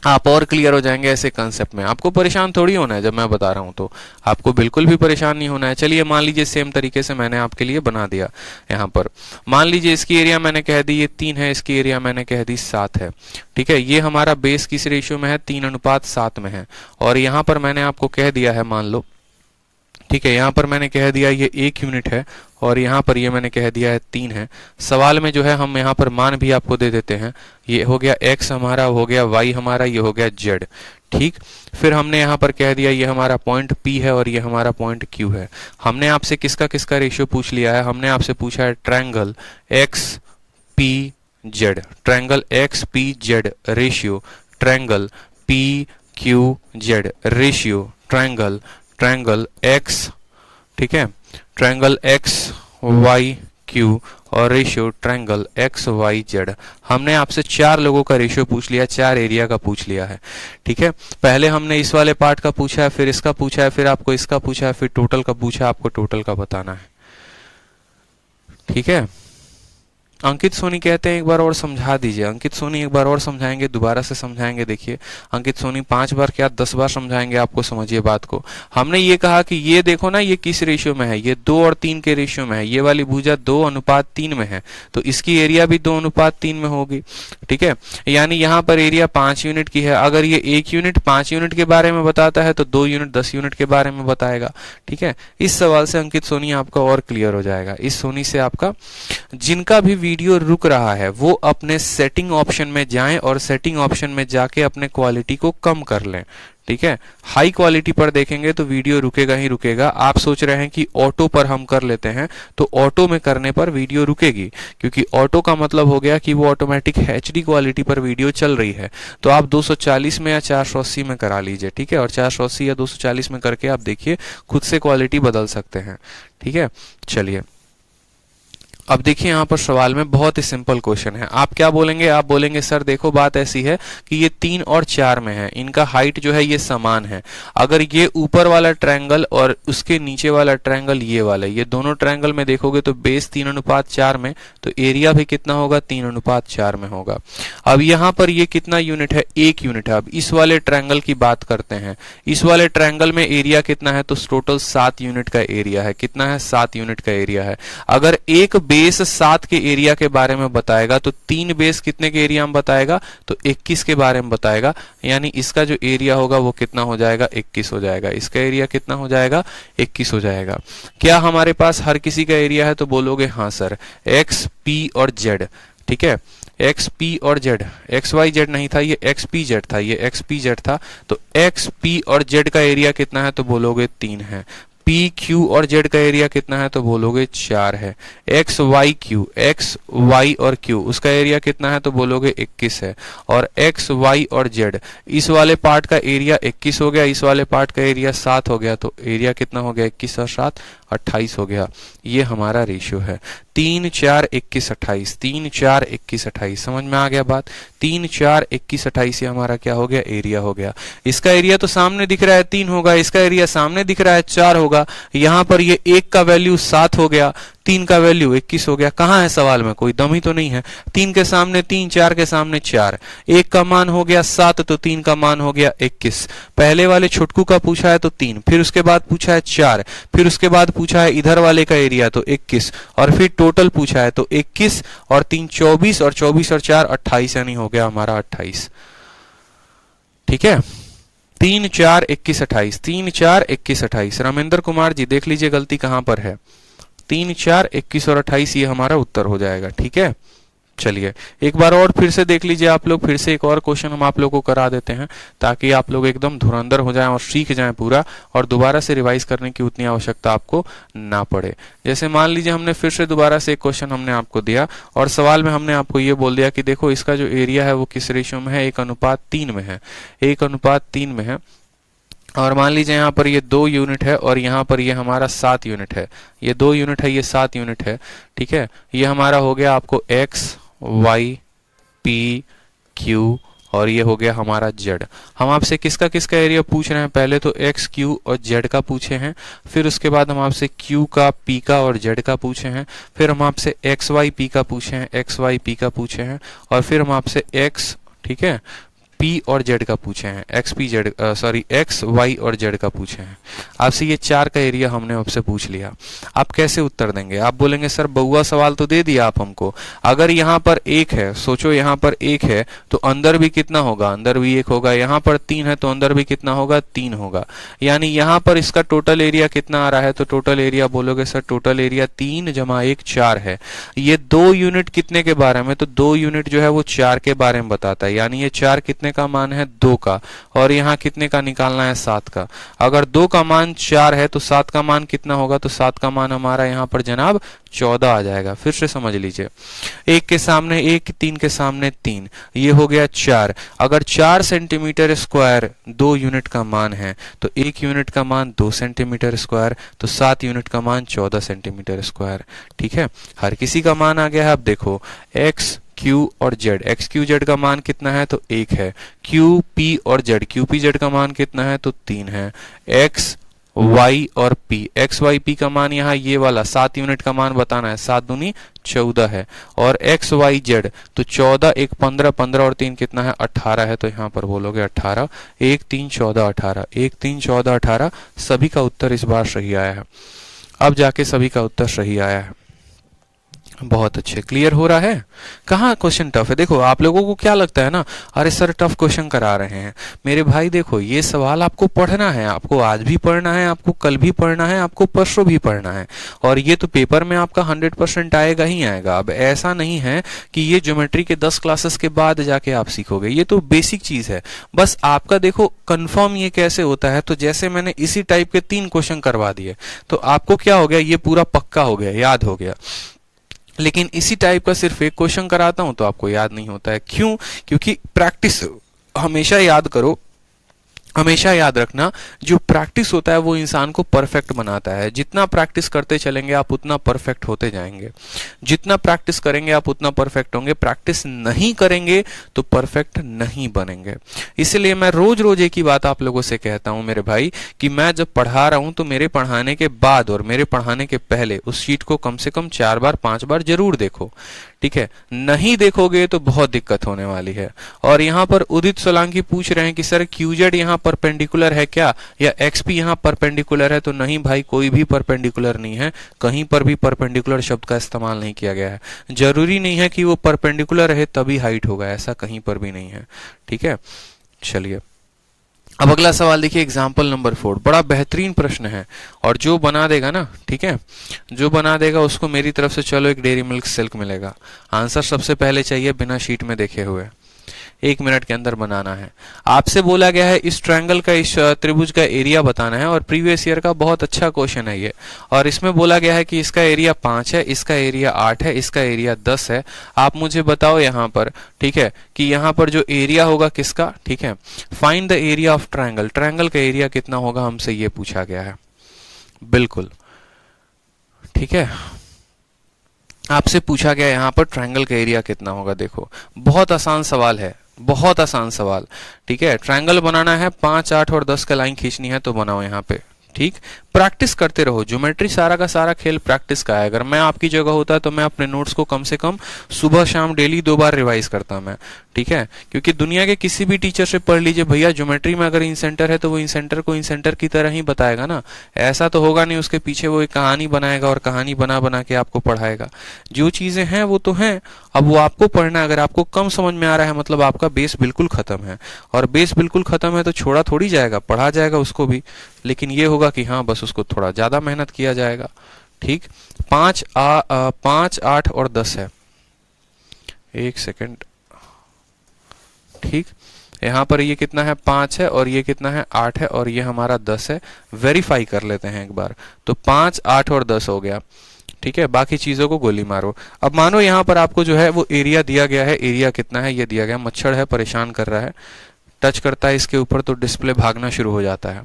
आप और क्लियर हो जाएंगे ऐसे कंसेप्ट में। आपको परेशान थोड़ी होना है, जब मैं बता रहा हूं तो आपको बिल्कुल भी परेशान नहीं होना है। चलिए मान लीजिए सेम तरीके से मैंने आपके लिए बना दिया। यहाँ पर मान लीजिए इसकी एरिया मैंने कह दी ये 3 है, इसकी एरिया मैंने कह दी 7 है। ठीक है, ये हमारा बेस किस रेशियो में है, 3:7 में है, और यहाँ पर मैंने आपको कह दिया है, मान लो, ठीक है, यहाँ पर मैंने कह दिया ये 1 यूनिट है और यहाँ पर ये मैंने कह दिया है 3 है। सवाल में जो है हम यहाँ पर मान भी आपको दे देते हैं, ये हो गया x हमारा, हो गया y हमारा, ये हो गया z। ठीक, फिर हमने यहाँ पर कह दिया ये हमारा पॉइंट P है और ये हमारा पॉइंट Q है। हमने आपसे किसका किसका रेशियो पूछ लिया है, हमने आपसे पूछा है triangle XPZ, triangle XPZ ratio, triangle PQZ ratio, triangle X, ठीक है, ट्रायंगल XYQ और रेशियो ट्रायंगल XYZ। हमने आपसे 4 लोगों का रेशियो पूछ लिया, 4 एरिया का पूछ लिया है। ठीक है, पहले हमने इस वाले पार्ट का पूछा है, फिर इसका पूछा है, फिर आपको इसका पूछा है, फिर टोटल का पूछा है, आपको टोटल का बताना है। ठीक है, अंकित सोनी कहते हैं एक बार और समझा दीजिए। अंकित सोनी एक बार और समझाएंगे, दोबारा से समझाएंगे। देखिए अंकित सोनी 5 बार क्या 10 बार समझाएंगे आपको, समझिए बात को। हमने ये कहा कि ये देखो ना, ये किस रेशियो में है, ये 2 और 3 के रेशियो में है। ये वाली भुजा 2:3 में है, तो इसकी एरिया भी 2:3 में होगी। ठीक है, यानी यहाँ पर एरिया 5 यूनिट की है। अगर ये 1 यूनिट 5 यूनिट के बारे में बताता है तो 2 यूनिट 10 यूनिट के बारे में बताएगा। ठीक है, इस सवाल से अंकित सोनी आपका और क्लियर हो जाएगा। इस सोनी से आपका, जिनका भी वीडियो रुक रहा है वो अपने सेटिंग ऑप्शन में जाएं और सेटिंग ऑप्शन में जाके अपने क्वालिटी को कम कर लें। ठीक है, हाई क्वालिटी पर देखेंगे तो वीडियो रुकेगा ही रुकेगा। आप सोच रहे हैं कि ऑटो पर हम कर लेते हैं, तो ऑटो में करने पर वीडियो रुकेगी, क्योंकि ऑटो का मतलब हो गया कि वो ऑटोमेटिक एचडी क्वालिटी पर वीडियो चल रही है। तो आप 240 में या 480 में करा लीजिए। ठीक है, और 480 या 240 में करके आप देखिए, खुद से क्वालिटी बदल सकते हैं। ठीक है, चलिए अब देखिए यहाँ पर सवाल में बहुत ही सिंपल क्वेश्चन है। आप क्या बोलेंगे, आप बोलेंगे सर देखो बात ऐसी है कि ये 3 और 4 में है, इनका हाइट जो है ये समान है। अगर ये ऊपर वाला ट्रायंगल और उसके नीचे वाला ट्रायंगल ये वाला, ये दोनों ट्रायंगल में देखोगे तो बेस 3:4 में, तो एरिया भी कितना होगा, 3:4 में होगा। अब यहाँ पर ये कितना यूनिट है, 1 यूनिट है। अब इस वाले ट्रायंगल की बात करते हैं। इस वाले ट्रायंगल में एरिया कितना है, तो टोटल 7 यूनिट का एरिया है। कितना है, 7 यूनिट का एरिया है। अगर एक बेस 7 के एरिया के बारे में बताएगा तो 3 बेस कितने के एरिया में बताएगा, तो 21 के बारे में बताएगा। यानी इसका जो एरिया होगा वो कितना हो जाएगा, 21 हो जाएगा। इसका एरिया कितना हो जाएगा, 21 हो जाएगा। क्या हमारे पास हर किसी का एरिया है, तो बोलोगे हाँ सर, एक्स पी और जेड। ठीक है, एक्स पी और जेड, एक्स वाई जेड नहीं था, ये एक्स पी जेड था, ये एक्स पी जेड था। तो एक्स पी और जेड का एरिया कितना है, तो बोलोगे 3 है। पी क्यू और जेड का एरिया कितना है, तो बोलोगे 4 है। X Y Q, X Y और क्यू, उसका एरिया कितना है, तो बोलोगे 21 है। और एक्स वाई और जेड, इस वाले पार्ट का एरिया 21 हो गया, इस वाले पार्ट का एरिया 7 हो गया, तो एरिया कितना हो गया, 21 और 7 28 हो गया। ये हमारा रेशियो है 3 4 21 28, 3 4 21 28। समझ में आ गया बात, 3 4 21 28 ये हमारा क्या हो गया, एरिया हो गया। इसका एरिया तो सामने दिख रहा है 3 होगा, इसका एरिया सामने दिख रहा है 4 होगा। यहाँ पर ये 1 का वैल्यू 7 हो गया, 3 का वैल्यू 21 हो गया। कहाँ है सवाल में, कोई दम ही तो नहीं है। 3 के सामने 3, 4 के सामने 4, 1 का मान हो गया 7, तो 3 का मान हो गया 21। पहले वाले छुटकू का पूछा है तो 3, फिर उसके बाद पूछा है 4, फिर उसके बाद पूछा है इधर वाले का एरिया तो 21, और फिर टोटल पूछा है तो 21 और 3 24 और 24 और 4 28, यानी हो गया हमारा 28। ठीक है, 3 4 21 28, 3 4 21 28। रामेंद्र कुमार जी देख लीजिए गलती कहां पर है, 3 4 21 और 28 ये हमारा उत्तर हो जाएगा। ठीक है, चलिए एक बार और फिर से देख लीजिए आप लोग, फिर से एक और क्वेश्चन हम आप लोगों को करा देते हैं ताकि आप लोग एकदम धुरंधर हो जाएं और सीख जाएं पूरा, और दोबारा से रिवाइज करने की उतनी आवश्यकता आपको ना पड़े। जैसे मान लीजिए हमने फिर से दोबारा से एक क्वेश्चन हमने आपको दिया और सवाल में हमने आपको ये बोल दिया कि देखो इसका जो एरिया है वो किस रेशियो में है, 1:3 में है, 1:3 में है। और मान लीजिए यहाँ पर ये 2 यूनिट है और यहाँ पर ये हमारा 7 यूनिट है, ये 2 यूनिट है, ये 7 यूनिट है। ठीक है, ये हमारा हो गया आपको x y p q और ये हो गया हमारा z। हम आपसे किसका किसका एरिया पूछ रहे हैं, पहले तो x q और z का पूछे हैं, फिर उसके बाद हम आपसे q का p का और z का पूछे हैं, फिर हम आपसे x y p का पूछे हैं, x y p का पूछे हैं, और फिर हम आपसे x, ठीक है, p और z का पूछे हैं, x y और z का पूछे हैं। आपसे ये 4 का एरिया हमने आपसे पूछ लिया। आप कैसे उत्तर देंगे, आप बोलेंगे सर बहुआ सवाल तो दे दिया आप हमको, अगर यहाँ पर 1 है, सोचो यहाँ पर 1 है तो अंदर भी कितना होगा, अंदर भी 1 होगा, यहाँ पर 3 है तो अंदर भी कितना होगा, 3 होगा। यानी यहाँ पर इसका टोटल एरिया कितना आ रहा है, तो टोटल एरिया बोलोगे सर टोटल एरिया 3 + 1 4 है। ये 2 यूनिट कितने के बारे में, तो 2 यूनिट जो है वो 4 के बारे में बताता है, यानी ये 4 कितने का मान है, 2 का, और यहाँ कितने का निकालना है, 7 का। अगर 2 का मान 4 है तो 7 का मान कितना होगा, तो 7 का मान हमारा यहाँ पर जनाब 14 आ जाएगा। फिर से समझ लीजिए, 1 के सामने 1, 3 के सामने 3, ये हो गया 4। अगर 4 सेंटीमीटर स्क्वायर 2 यूनिट का मान है तो 1 यूनिट का मान 2 सेंटीमीटर स्क्वायर, तो 7 यूनिट का मान 14 सेंटीमीटर स्क्वायर। ठीक है, हर किसी का मान आ गया है। अब देखो x q और z, x q z का मान कितना है, तो 1 है, q p और z, q p z का मान कितना है, तो 3 है, x y और p, x y p का मान यहाँ ये वाला 7 यूनिट का मान बताना है, 7 दूनी 14 है, और x y z तो 14 1 15, 15 और 3 कितना है, 18 है, तो यहाँ पर बोलोगे 18, 1 3 14 18, 1 3 14 18। सभी का उत्तर इस बार सही आया है। अब जाके सभी का उत्तर सही आया है। बहुत अच्छे, क्लियर हो रहा है। कहाँ क्वेश्चन टफ है, देखो आप लोगों को क्या लगता है ना, अरे सर टफ क्वेश्चन करा रहे हैं। मेरे भाई देखो ये सवाल आपको पढ़ना है, आपको आज भी पढ़ना है, आपको कल भी पढ़ना है, आपको परसों भी पढ़ना है, और ये तो पेपर में आपका 100% आएगा ही आएगा। अब ऐसा नहीं है कि ये ज्योमेट्री के 10 क्लासेस के बाद जाके आप सीखोगे, ये तो बेसिक चीज है। बस आपका देखो कंफर्म ये कैसे होता है, तो जैसे मैंने इसी टाइप के 3 क्वेश्चन करवा दिए तो आपको क्या हो गया, ये पूरा पक्का हो गया, याद हो गया। लेकिन इसी टाइप का सिर्फ एक क्वेश्चन कराता हूं तो आपको याद नहीं होता है। क्यों? क्योंकि प्रैक्टिस हमेशा याद करो, हमेशा याद रखना, जो प्रैक्टिस होता है वो इंसान को परफेक्ट बनाता है। जितना प्रैक्टिस करते चलेंगे आप उतना परफेक्ट होते जाएंगे, जितना प्रैक्टिस करेंगे आप उतना परफेक्ट होंगे, प्रैक्टिस नहीं करेंगे तो परफेक्ट नहीं बनेंगे। इसलिए मैं रोज रोज एक ही बात आप लोगों से कहता हूं मेरे भाई, कि मैं जब पढ़ा रहा हूं तो मेरे पढ़ाने के बाद और मेरे पढ़ाने के पहले उस शीट को कम से कम 4 बार 5 बार जरूर देखो। ठीक है, नहीं देखोगे तो बहुत दिक्कत होने वाली है। और यहाँ पर उदित सोलंकी पूछ रहे हैं कि सर QZ यहाँ परपेंडिकुलर है क्या, या XP यहाँ परपेंडिकुलर है, तो नहीं भाई, कोई भी परपेंडिकुलर नहीं है, कहीं पर भी परपेंडिकुलर शब्द का इस्तेमाल नहीं किया गया है। जरूरी नहीं है कि वो परपेंडिकुलर रहे तभी हाइट होगा, ऐसा कहीं पर भी नहीं है। ठीक है, चलिए अब अगला सवाल देखिए, एग्जाम्पल नंबर 4, बड़ा बेहतरीन प्रश्न है, और जो बना देगा ना, ठीक है, जो बना देगा उसको मेरी तरफ से चलो एक डेयरी मिल्क सिल्क मिलेगा। आंसर सबसे पहले चाहिए बिना शीट में देखे हुए, 1 मिनट के अंदर बनाना है। आपसे बोला गया है इस ट्रायंगल का, इस त्रिभुज का एरिया बताना है, और प्रीवियस ईयर का बहुत अच्छा क्वेश्चन है ये। और इसमें बोला गया है कि इसका एरिया 5 है, इसका एरिया 8 है, इसका एरिया 10 है। आप मुझे बताओ यहाँ पर, ठीक है, कि यहाँ पर जो एरिया होगा किसका, ठीक है, find the area of triangle, triangle का एरिया कितना होगा, हमसे ये पूछा गया है। बिल्कुल ठीक है, आपसे पूछा गया यहाँ पर ट्रायंगल का एरिया कितना होगा। देखो बहुत आसान सवाल है, बहुत आसान सवाल। ठीक है, ट्रायंगल बनाना है, 5 8 और 10 का लाइन खींचनी है तो बनाओ यहाँ पे। ठीक, प्रैक्टिस करते रहो, ज्योमेट्री सारा का सारा खेल प्रैक्टिस का है। अगर मैं आपकी जगह होता तो मैं अपने नोट्स को कम से कम सुबह शाम डेली 2 बार रिवाइज करता मैं। ठीक है, क्योंकि दुनिया के किसी भी टीचर से पढ़ लीजिए भैया, ज्योमेट्री में अगर इंसेंटर है तो वो इंसेंटर को इंसेंटर की तरह ही बताएगा ना, ऐसा तो होगा नहीं उसके पीछे वो एक कहानी बनाएगा और कहानी बना बना के आपको पढ़ाएगा। जो चीजें हैं वो तो हैं, अब वो आपको पढ़ना है। अगर आपको कम समझ में आ रहा है मतलब आपका बेस बिल्कुल खत्म है, और बेस बिल्कुल खत्म है तो छोड़ा थोड़ी जाएगा, पढ़ा जाएगा उसको भी, लेकिन ये होगा कि हाँ बस उसको थोड़ा ज्यादा मेहनत किया जाएगा। ठीक, 5, 8 और 10 है, एक सेकेंड। ठीक, यहाँ पर ये कितना है 5 है, और ये कितना है 8 है, और ये हमारा 10 है। वेरीफाई कर लेते हैं एक बार, तो 5, 8 और 10 हो गया। ठीक है, बाकी चीजों को गोली मारो। अब मानो यहाँ पर आपको जो है वो एरिया दिया गया है, एरिया कितना है ये दिया गया, मच्छर है परेशान कर रहा है, टच करता है इसके ऊपर तो डिस्प्ले भागना शुरू हो जाता है।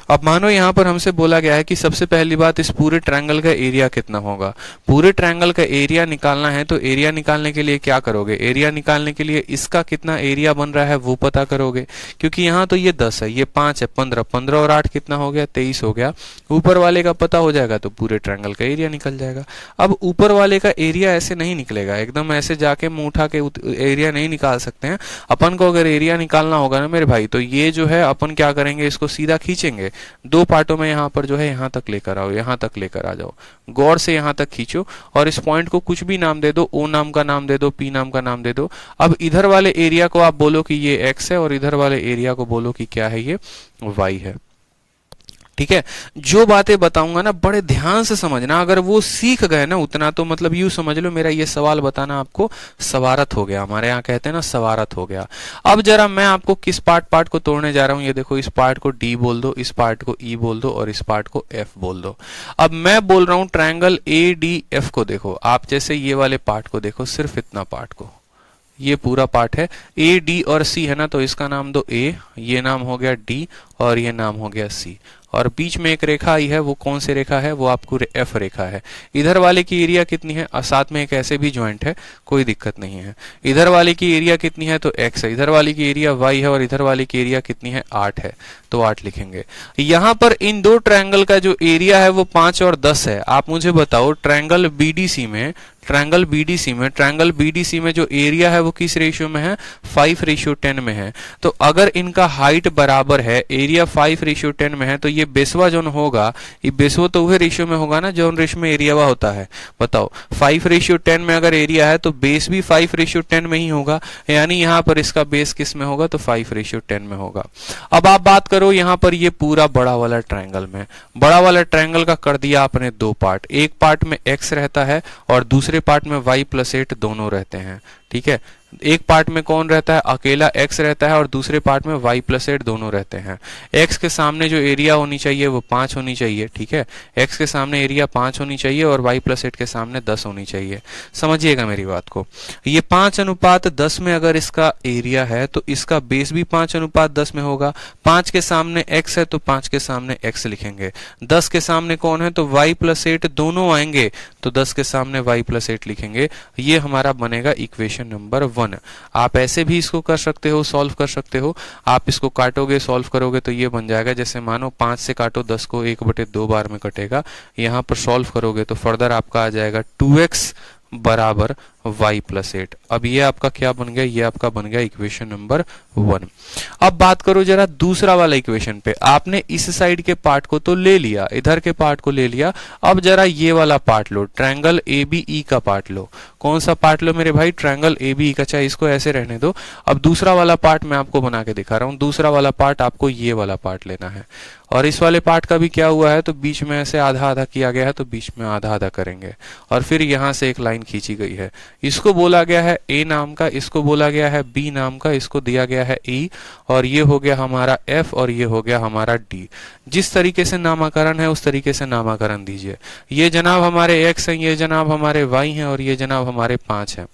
अब मानो यहाँ पर हमसे बोला गया है कि सबसे पहली बात इस पूरे ट्रायंगल का एरिया कितना होगा। पूरे ट्रायंगल का एरिया निकालना है, तो एरिया निकालने के लिए क्या करोगे, एरिया निकालने के लिए इसका कितना एरिया बन रहा है वो पता करोगे, क्योंकि यहाँ तो ये 10 है, ये 5 है, 15, 15 और 8 कितना हो गया, 23 हो गया। ऊपर वाले का पता हो जाएगा तो पूरे ट्रायंगल का एरिया निकल जाएगा। अब ऊपर वाले का एरिया ऐसे नहीं निकलेगा, एकदम ऐसे जाके मुंह उठा के एरिया नहीं निकाल सकते हैं। अपन को अगर एरिया निकालना होगा मेरे भाई, तो ये जो है अपन क्या करेंगे, इसको सीधा खींचेंगे, दो पार्टों में यहाँ पर जो है यहाँ तक लेकर आओ, यहाँ तक लेकर आ जाओ, गौर से यहाँ तक खींचो, और इस पॉइंट को कुछ भी नाम दे दो, ओ नाम का नाम दे दो, पी नाम का नाम दे दो। अब इधर वाले एरिया को आप बोलो कि ये एक्स है, और इधर वाले एरिया को बोलो कि क्या है, ये वाई है। ठीक है, जो बातें बताऊंगा ना बड़े ध्यान से समझना, अगर वो सीख गए ना उतना तो मतलब यूं समझ लो मेरा ये सवाल बताना आपको सवारत हो गया, हमारे यहाँ कहते हैं ना सवारत हो गया। अब जरा मैं आपको किस पार्ट को तोड़ने जा रहा हूं, ये देखो, इस पार्ट को डी बोल दो, इस पार्ट को ई बोल दो, और इस पार्ट को एफ बोल दो। अब मैं बोल रहा हूं ट्रायंगल ए डी एफ को देखो, आप जैसे ये वाले पार्ट को देखो, सिर्फ इतना पार्ट को, ये पूरा पार्ट है, ए डी और सी है ना, तो इसका नाम दो ए, ये नाम हो गया डी, और ये नाम हो गया सी, और बीच में एक रेखा आई है, वो कौन सी रेखा है, वो आपको एफ रेखा है। इधर वाले की एरिया कितनी है, और साथ में एक ऐसे भी ज्वाइंट है, कोई दिक्कत नहीं है। इधर वाले की एरिया कितनी है, तो एक्स है, इधर वाली की एरिया वाई है, और इधर वाले की एरिया कितनी है, 8 है, तो 8 लिखेंगे। यहाँ पर इन दो ट्रायंगल का जो एरिया है वो 5 और 10 है। आप मुझे बताओ ट्रायंगल बीडीसी में, ट्रायंगल बीडीसी में जो एरिया है वो किस रेशियो में है, 5:10 में है। तो अगर इनका हाइट बराबर है, एरिया 5:10 में है, तो ये बेसवा जोन होगा, ये बेसवा तो वह रेशियो में होगा ना जोन रेशियो में एरिया होता है। बताओ 5:10 में अगर एरिया है तो बेस भी 5:10 में ही होगा, यानी यहाँ पर इसका बेस किस में होगा, तो 5:10 में होगा। अब आप बात करो यहाँ पर ये पूरा बड़ा वाला ट्रायंगल में, बड़ा वाला ट्रायंगल का कर दिया आपने दो पार्ट, एक पार्ट में एक्स रहता है और दूसरे पार्ट में y+8 दोनों रहते हैं। ठीक है, एक पार्ट में कौन रहता है, अकेला x रहता है, और दूसरे पार्ट में y+8 दोनों रहते हैं। x के सामने जो एरिया होनी चाहिए वो 5 होनी चाहिए। ठीक है, x के सामने एरिया 5 होनी चाहिए और y+8 के सामने 10 होनी चाहिए। समझिएगा मेरी बात को, ये 5:10 में अगर इसका एरिया है तो इसका बेस भी 5:10 में होगा। 5 के सामने x है तो 5 के सामने x लिखेंगे, 10 के सामने कौन है, तो y+8 दोनों आएंगे, तो 10 के सामने y+8 लिखेंगे। ये हमारा बनेगा इक्वेशन नंबर 1। आप ऐसे भी इसको कर सकते हो, सॉल्व कर सकते हो। आप इसको काटोगे, सॉल्व करोगे तो ये बन जाएगा, जैसे मानो 5 से काटो 10 को 1/2 बार में कटेगा। यहाँ पर सॉल्व करोगे तो फर्दर आपका आ जाएगा 2x बराबर y+8। अब ये आपका क्या बन गया, ये आपका बन गया इक्वेशन नंबर 1। अब बात करो जरा दूसरा वाला इक्वेशन पे। आपने इस साइड के पार्ट को तो ले लिया, इधर के पार्ट को ले लिया, अब जरा ये वाला पार्ट लो, ट्रायंगल ABE का पार्ट लो। कौन सा पार्ट लो मेरे भाई, ट्रायंगल ABE का। चाहे इसको ऐसे रहने दो। अब दूसरा वाला पार्ट मैं आपको बना के दिखा रहा हूं। दूसरा वाला पार्ट आपको ये वाला पार्ट लेना है, और इस वाले पार्ट का भी क्या हुआ है, तो बीच में ऐसे आधा आधा किया गया है, तो बीच में आधा आधा करेंगे, और फिर यहां से एक लाइन खींची गई है। इसको बोला गया है A नाम का, इसको बोला गया है B नाम का, इसको दिया गया है E, और ये हो गया हमारा F, और ये हो गया हमारा D। जिस तरीके से नामकरण है उस तरीके से नामकरण दीजिए। ये जनाब हमारे X हैं, ये जनाब हमारे Y हैं, और ये जनाब हमारे 5 हैं।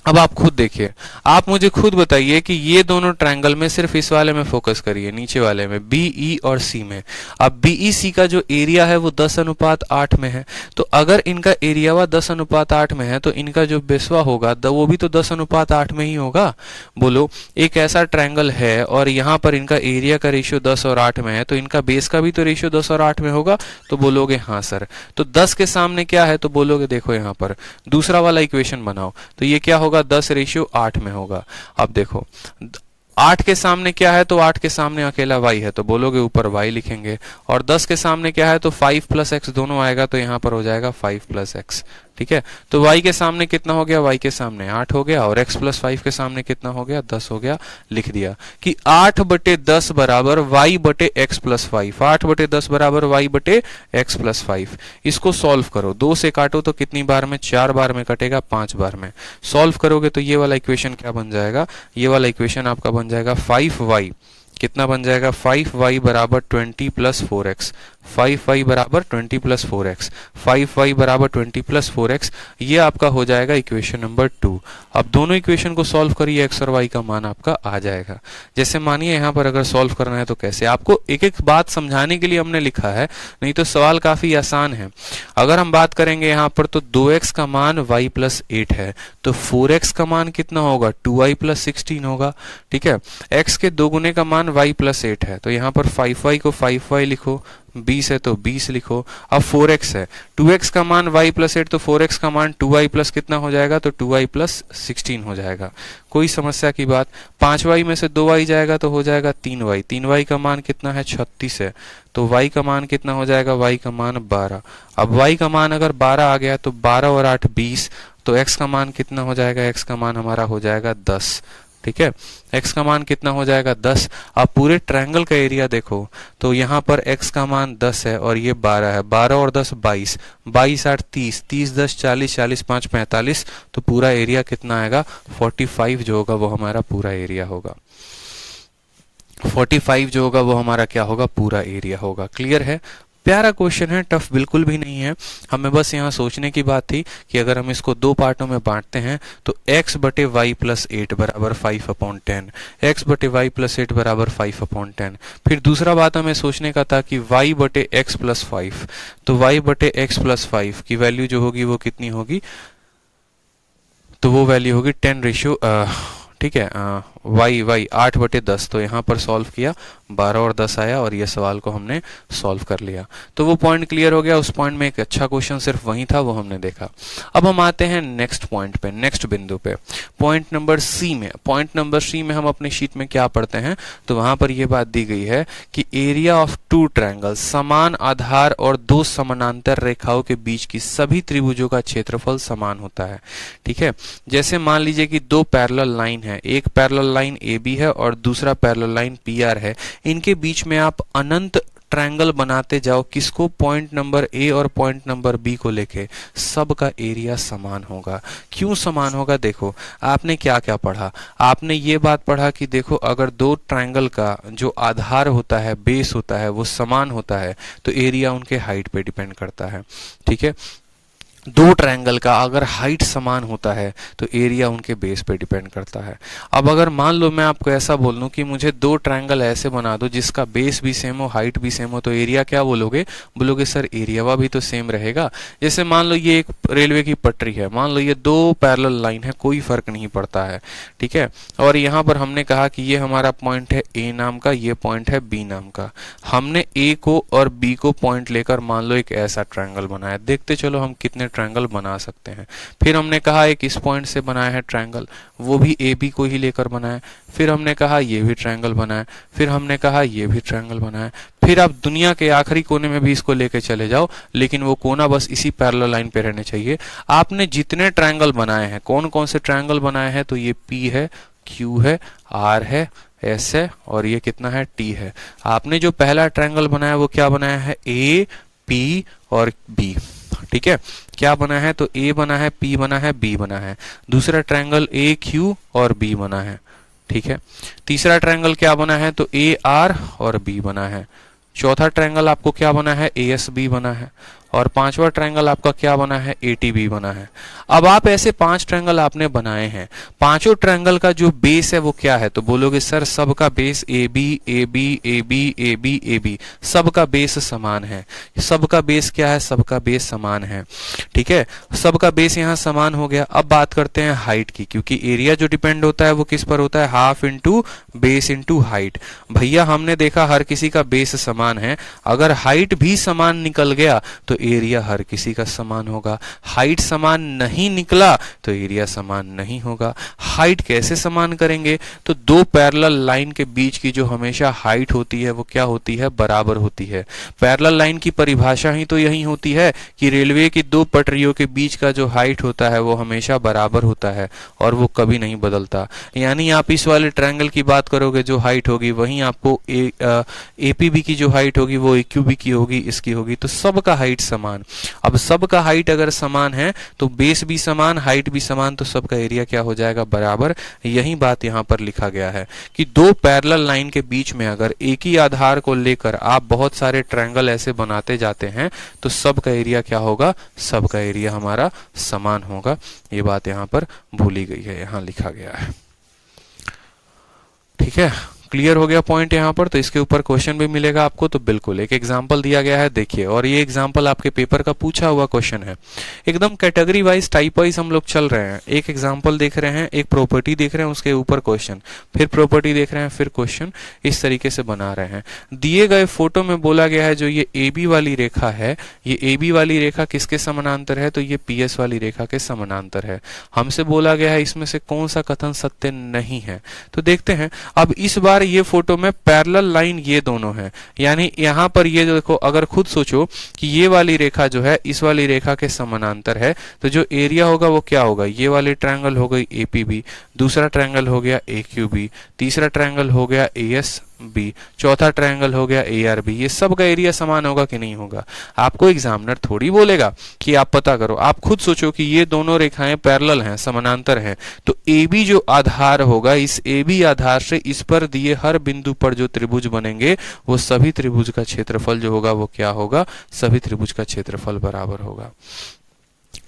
अब आप खुद देखिए, आप मुझे खुद बताइए कि ये दोनों ट्रायंगल में, सिर्फ इस वाले में फोकस करिए, नीचे वाले में, BE और C में। अब BEC का जो एरिया है वो 10:8 में है, तो अगर इनका एरिया 10:8 में है तो इनका जो बेसवा होगा वो भी तो 10:8 में ही होगा। बोलो, एक ऐसा ट्रायंगल है और यहाँ पर इनका एरिया का रेशियो 10 और 8 में है, तो इनका बेस का भी तो रेशियो 10 और 8 में होगा। तो बोलोगे हाँ सर। तो 10 के सामने क्या है, तो बोलोगे देखो यहाँ पर दूसरा वाला इक्वेशन बनाओ, तो ये क्या होगा, होगा 10:8 में होगा। अब देखो 8 के सामने क्या है, तो 8 के सामने अकेला y है, तो बोलोगे ऊपर y लिखेंगे, और 10 के सामने क्या है, तो 5 + x दोनों आएगा, तो यहाँ पर हो जाएगा 5 + x। ठीक है, तो y के सामने कितना हो गया, y के सामने 8 हो गया, और x + 5 के सामने कितना हो गया, 10 हो गया। लिख दिया कि 8/10 बराबर y/x + 5, 8/10 बराबर y/x + 5। इसको सॉल्व करो, 2 से काटो तो कितनी बार में, 4 बार में कटेगा, 5 बार में। सॉल्व करोगे तो ये वाला इक्वेशन क्या बन जाएगा, ये वाला इक्वेशन आपका बन जाएगा 5y, कितना बन जाएगा, 5y बराबर 20 + 4x, 5y बराबर 20 + 4x, 5y बराबर 20 + 4x, ये आपका हो जाएगा इक्वेशन नंबर 2। अब दोनों इक्वेशन को सॉल्व करिए, x और y का मान आपका आ जाएगा। जैसे मानिए यहाँ पर अगर सॉल्व करना है तो कैसे, आपको एक एक बात समझाने के लिए हमने लिखा है, नहीं तो सवाल काफी आसान है। अगर हम बात करेंगे यहाँ पर तो 2x का मान y + 8 है, तो 4x का मान कितना होगा, 2y + 16 होगा। ठीक है, x के 2 गुने का मान y + 8 है, तो यहाँ पर 5y को 5y लिखो, 20 है तो 20 लिखो। अब 4x है, 2x का मान y + 8, तो 4x का मान 2y प्लस कितना हो जाएगा, तो 2y + 16 हो जाएगा। कोई समस्या की बात, 5y में से 2y जाएगा तो हो जाएगा 3y, 3y का मान कितना है, 36 है, तो y का मान कितना हो जाएगा, y का मान 12। अब y का मान अगर 12 आ गया तो 12 और 8 20, तो x का मान कितना हो जाएगा, x का मान हमारा हो जाएगा 10। ठीक है, x का मान कितना हो जाएगा, 10। अब पूरे ट्रायंगल का एरिया देखो, तो यहाँ पर x का मान 10 है और ये 12 है, 12 और 10 22, 22 8 30, 30 10 40, 40 5 45, तो पूरा एरिया कितना आएगा, 45 जो होगा वो हमारा पूरा एरिया होगा। 45 जो होगा वो हमारा क्या होगा, पूरा एरिया होगा। क्लियर है, प्यारा क्वेश्चन है, टफ बिल्कुल भी नहीं है। हमें बस यहाँ सोचने की बात थी कि अगर हम इसको 2 पार्टों में बांटते हैं तो x/y + 8 बराबर 5/10, x/y + 8 बराबर 5/10। फिर दूसरा बात हमें सोचने का था कि y/x + 5, तो y/x + 5 की वैल्यू जो होगी वो कितनी होगी, तो वो वैल्यू होगी 10 ठीक है, y 8/10, तो यहाँ पर सॉल्व किया, 12 और 10 आया और ये सवाल को हमने सॉल्व कर लिया। तो वो पॉइंट क्लियर हो गया, उस पॉइंट में एक अच्छा क्वेश्चन सिर्फ वही था, वो हमने देखा। अब हम आते हैं नेक्स्ट पॉइंट पे, नेक्स्ट बिंदु पे, पॉइंट नंबर सी में। पॉइंट नंबर सी में हम अपने शीट में क्या पढ़ते हैं, तो वहां पर ये बात दी गई है कि एरिया ऑफ 2 ट्रायंगल, समान आधार और 2 समानांतर रेखाओं के बीच की सभी त्रिभुजों का क्षेत्रफल समान होता है। ठीक है, जैसे मान लीजिए कि 2 पैरेलल लाइन है, एक पैरेलल लाइन AB है और दूसरा पैरेलल लाइन PR है, इनके बीच में आप अनंत ट्रायंगल बनाते जाओ, किसको, पॉइंट नंबर A और पॉइंट नंबर B को लेके, सब का एरिया समान होगा। क्यों समान होगा, देखो आपने क्या क्या पढ़ा, आपने ये बात पढ़ा कि देखो अगर 2 ट्रायंगल का जो आधार होता है, बेस होता है, वो समान होता है तो एरिया उनके हाइट पे डिपेंड करता है। ठीक है, 2 ट्रायंगल का अगर हाइट समान होता है तो एरिया उनके बेस पे डिपेंड करता है। अब अगर मान लो मैं आपको ऐसा बोल दूं कि मुझे 2 ट्रायंगल ऐसे बना दो जिसका बेस भी सेम हो, हाइट भी सेम हो, तो एरिया क्या बोलोगे, बोलोगे सर एरिया भी तो सेम रहेगा। जैसे मान लो ये एक रेलवे की पटरी है, मान लो ये 2 पैरेलल लाइन है, कोई फर्क नहीं पड़ता है। ठीक है, और यहाँ पर हमने कहा कि ये हमारा पॉइंट है A नाम का, ये पॉइंट है B नाम का। हमने A को और B को पॉइंट लेकर मान लो एक ऐसा ट्रायंगल बनाया, देखते चलो हम कितने ट्रायंगल बना सकते हैं। फिर हमने कहा एक इस पॉइंट से बनाया है ट्रायंगल, वो भी AB को ही लेकर बनाया। फिर हमने कहा ये भी ट्रायंगल बनाया, फिर हमने कहा ये भी ट्रायंगल बनाया। फिर आप दुनिया के आखिरी कोने में भी इसको लेके चले जाओ, लेकिन वो कोना बस इसी पैरेलल लाइन पे रहने चाहिए। आपने जितने ट्रायंगल बनाए हैं, कौन कौन से ट्रायंगल बनाए हैं, तो ये P है, Q है, R है, S है और ये कितना है, T है। आपने जो पहला ट्रायंगल बनाया वो क्या बनाया है, A, P और B। ठीक है, क्या बना है, तो A बना है, P बना है, B बना है। दूसरा ट्रायंगल A, Q और B बना है। ठीक है, तीसरा ट्रायंगल क्या बना है, तो A, R और B बना है। चौथा ट्रायंगल आपको क्या बना है, ASB बना है। और पांचवा ट्रायंगल आपका क्या बना है, ATB बना है। अब आप ऐसे 5 ट्रायंगल आपने बनाए हैं, पांचों ट्रायंगल का जो बेस है वो क्या है, तो बोलोगे सर सबका base AB, AB, AB, AB, AB, सबका बेस समान है। सबका बेस क्या है, सबका बेस समान है। ठीक है, सबका बेस यहाँ समान हो गया। अब बात करते हैं हाइट की, क्योंकि एरिया जो डिपेंड होता है वो किस पर होता है, half into base into height. भैया हमने देखा हर किसी का बेस समान है, अगर हाइट भी समान निकल गया तो एरिया हर किसी का समान होगा। हाइट समान नहीं निकला तो एरिया समान नहीं होगा। हाइट कैसे समान करेंगे? तो दो पैरेलल लाइन के बीच की जो हमेशा हाइट होती है वो क्या होती है? बराबर होती है। पैरेलल लाइन की परिभाषा ही तो यही होती है कि रेलवे की दो पटरियों के बीच का जो हाइट होता है वो हमेशा बराबर होता है और वो कभी नहीं बदलता। यानी आप इस वाले ट्रायंगल की बात करोगे, जो हाइट होगी वहीं आपको एपीबी की जो हाइट होगी वो एक्यूबी की होगी, इसकी होगी। तो सबका हाइट समान। अब सबका हाइट अगर समान है तो बेस भी समान, हाइट भी समान, तो सबका एरिया क्या हो जाएगा? बराबर। यही बात यहाँ पर लिखा गया है कि दो पैरेलल लाइन के बीच में अगर एक ही आधार को लेकर आप बहुत सारे ट्रायंगल ऐसे बनाते जाते हैं तो सबका एरिया क्या होगा? सबका एरिया हमारा समान होगा। ये बात यहाँ पर भूली गई है, यहाँ लिखा गया है। ठीक है, क्लियर हो गया पॉइंट यहाँ पर। तो इसके ऊपर क्वेश्चन भी मिलेगा आपको, तो बिल्कुल एक एग्जांपल दिया गया है, देखिए। और ये एग्जांपल आपके पेपर का पूछा हुआ क्वेश्चन है। एकदम कैटेगरी वाइज, टाइप वाइज हम लोग चल रहे हैं। एक एग्जांपल देख रहे हैं, एक प्रॉपर्टी देख रहे हैं, उसके ऊपर क्वेश्चन, फिर प्रॉपर्टी देख रहे हैं, फिर क्वेश्चन, इस तरीके से बना रहे हैं। दिए गए फोटो में बोला गया है जो ये ए बी वाली रेखा है, ये ए बी वाली रेखा किसके समानांतर है? तो ये पी एस वाली रेखा के समानांतर है। हमसे बोला गया है इसमें से कौन सा कथन सत्य नहीं है। तो देखते हैं। अब इस बार ये फोटो में पैरेलल लाइन ये दोनों हैं, यानी यहां पर ये देखो, अगर खुद सोचो कि ये वाली रेखा जो है इस वाली रेखा के समानांतर है, तो जो एरिया होगा वो क्या होगा? ये वाली ट्रायंगल हो गई एपीबी, दूसरा ट्रायंगल हो गया एक्यूबी, तीसरा ट्रायंगल हो गया एएसबी, चौथा ट्रायंगल हो गया एआरबी। ये सब का एरिया समान होगा कि नहीं होगा? आपको एग्जामिनर थोड़ी बोलेगा कि आप पता करो। आप खुद सोचो कि ये दोनों रेखाएं पैरेलल हैं, समानांतर हैं, तो AB जो आधार होगा, इस AB आधार से इस पर दिए हर बिंदु पर जो त्रिभुज बनेंगे वो सभी त्रिभुज का क्षेत्रफल जो होगा वो क्या होगा? सभी त्रिभुज का क्षेत्रफल बराबर होगा।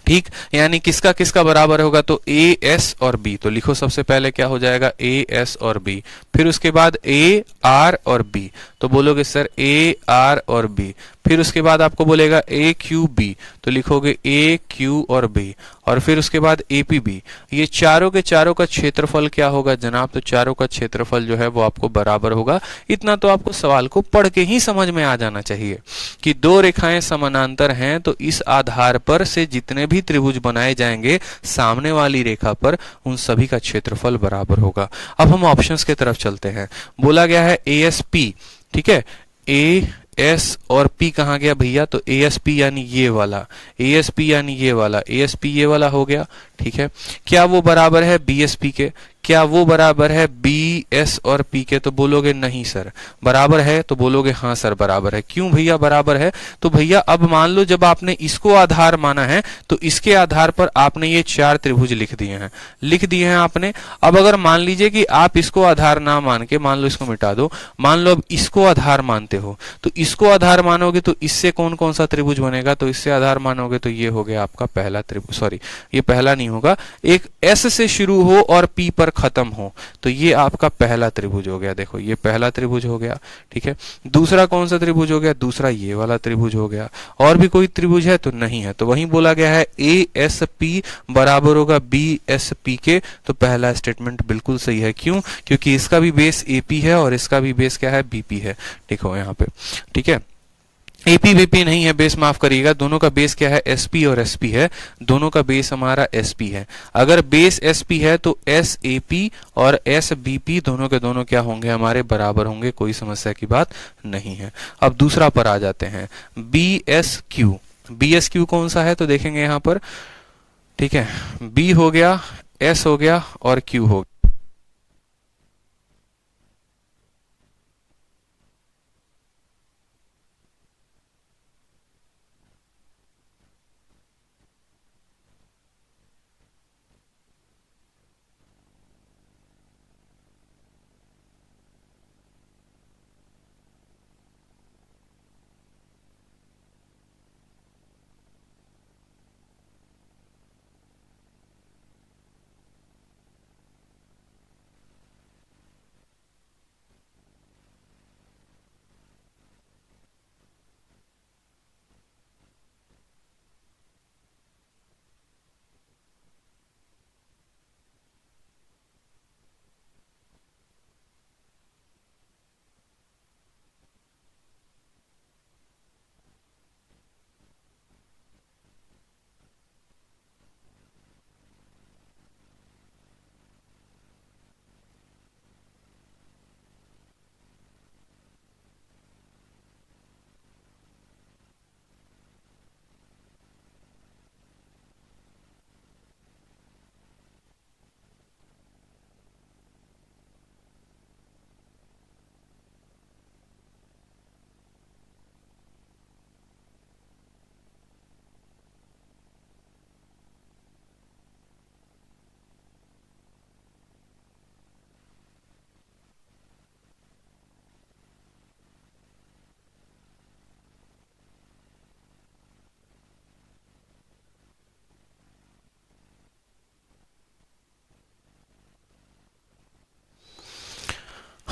ठीक, यानी किसका किसका बराबर होगा? तो ए एस और बी। तो लिखो सबसे पहले क्या हो जाएगा? ए एस और बी। फिर उसके बाद ए आर और बी। तो बोलोगे सर ए आर और बी। फिर उसके बाद आपको बोलेगा ए क्यू बी, तो लिखोगे ए क्यू और बी। और फिर उसके बाद ए पी बी। ये चारों के चारों का क्षेत्रफल क्या होगा जनाब? तो चारों का क्षेत्रफल जो है वो आपको बराबर होगा। इतना तो आपको सवाल को पढ़ के ही समझ में आ जाना चाहिए कि दो रेखाएं समानांतर हैं तो इस आधार पर से जितने भी त्रिभुज बनाए जाएंगे सामने वाली रेखा पर, उन सभी का क्षेत्रफल बराबर होगा। अब हम ऑप्शंस की तरफ चलते हैं। बोला गया है ए एस पी, ठीक है। ए एस और पी कहाँ गया भैया? तो ए एस पी यानी ये वाला, ए एस पी यानी ये वाला, ए एस पी ये वाला हो गया। ठीक है, क्या वो बराबर है बी एस पी के? क्या वो बराबर है बी एस और पी के? तो बोलोगे नहीं सर। बराबर है? तो बोलोगे हाँ सर बराबर है। क्यों भैया बराबर है? तो भैया अब मान लो जब आपने इसको आधार माना है तो इसके आधार पर आपने ये चार त्रिभुज लिख दिए हैं आपने। अब अगर मान लीजिए कि आप इसको आधार ना मान के, मान लो इसको मिटा दो, मान लो अब इसको आधार मानते हो, तो इसको आधार मानोगे तो इससे कौन कौन सा त्रिभुज बनेगा? तो इससे आधार मानोगे तो ये हो गया आपका पहला त्रिभुज, सॉरी ये पहला नहीं होगा, एक एस से शुरू हो और पी पर खत्म हो, तो ये आपका पहला त्रिभुज हो गया। देखो ये पहला त्रिभुज हो गया। ठीक है, दूसरा कौन सा त्रिभुज हो गया? दूसरा ये वाला त्रिभुज हो गया। और भी कोई त्रिभुज है? तो नहीं है। तो वहीं बोला गया है ए एस पी बराबर होगा बी एस पी के। तो पहला स्टेटमेंट बिल्कुल सही है। क्यों? क्योंकि इसका भी बेस एपी है और इसका भी बेस क्या है? बीपी है। देखो यहाँ पे, ठीक है, एपी बीपी नहीं है बेस, माफ करिएगा, दोनों का बेस क्या है? एसपी और एसपी है। दोनों का बेस हमारा एसपी है। अगर बेस एसपी है तो एस एपी और एस बीपी दोनों के दोनों क्या होंगे? हमारे बराबर होंगे, कोई समस्या की बात नहीं है। अब दूसरा पर आ जाते हैं, B S Q. B S Q कौन सा है? तो देखेंगे यहां पर, ठीक है, बी हो गया, एस हो गया और क्यू हो गया।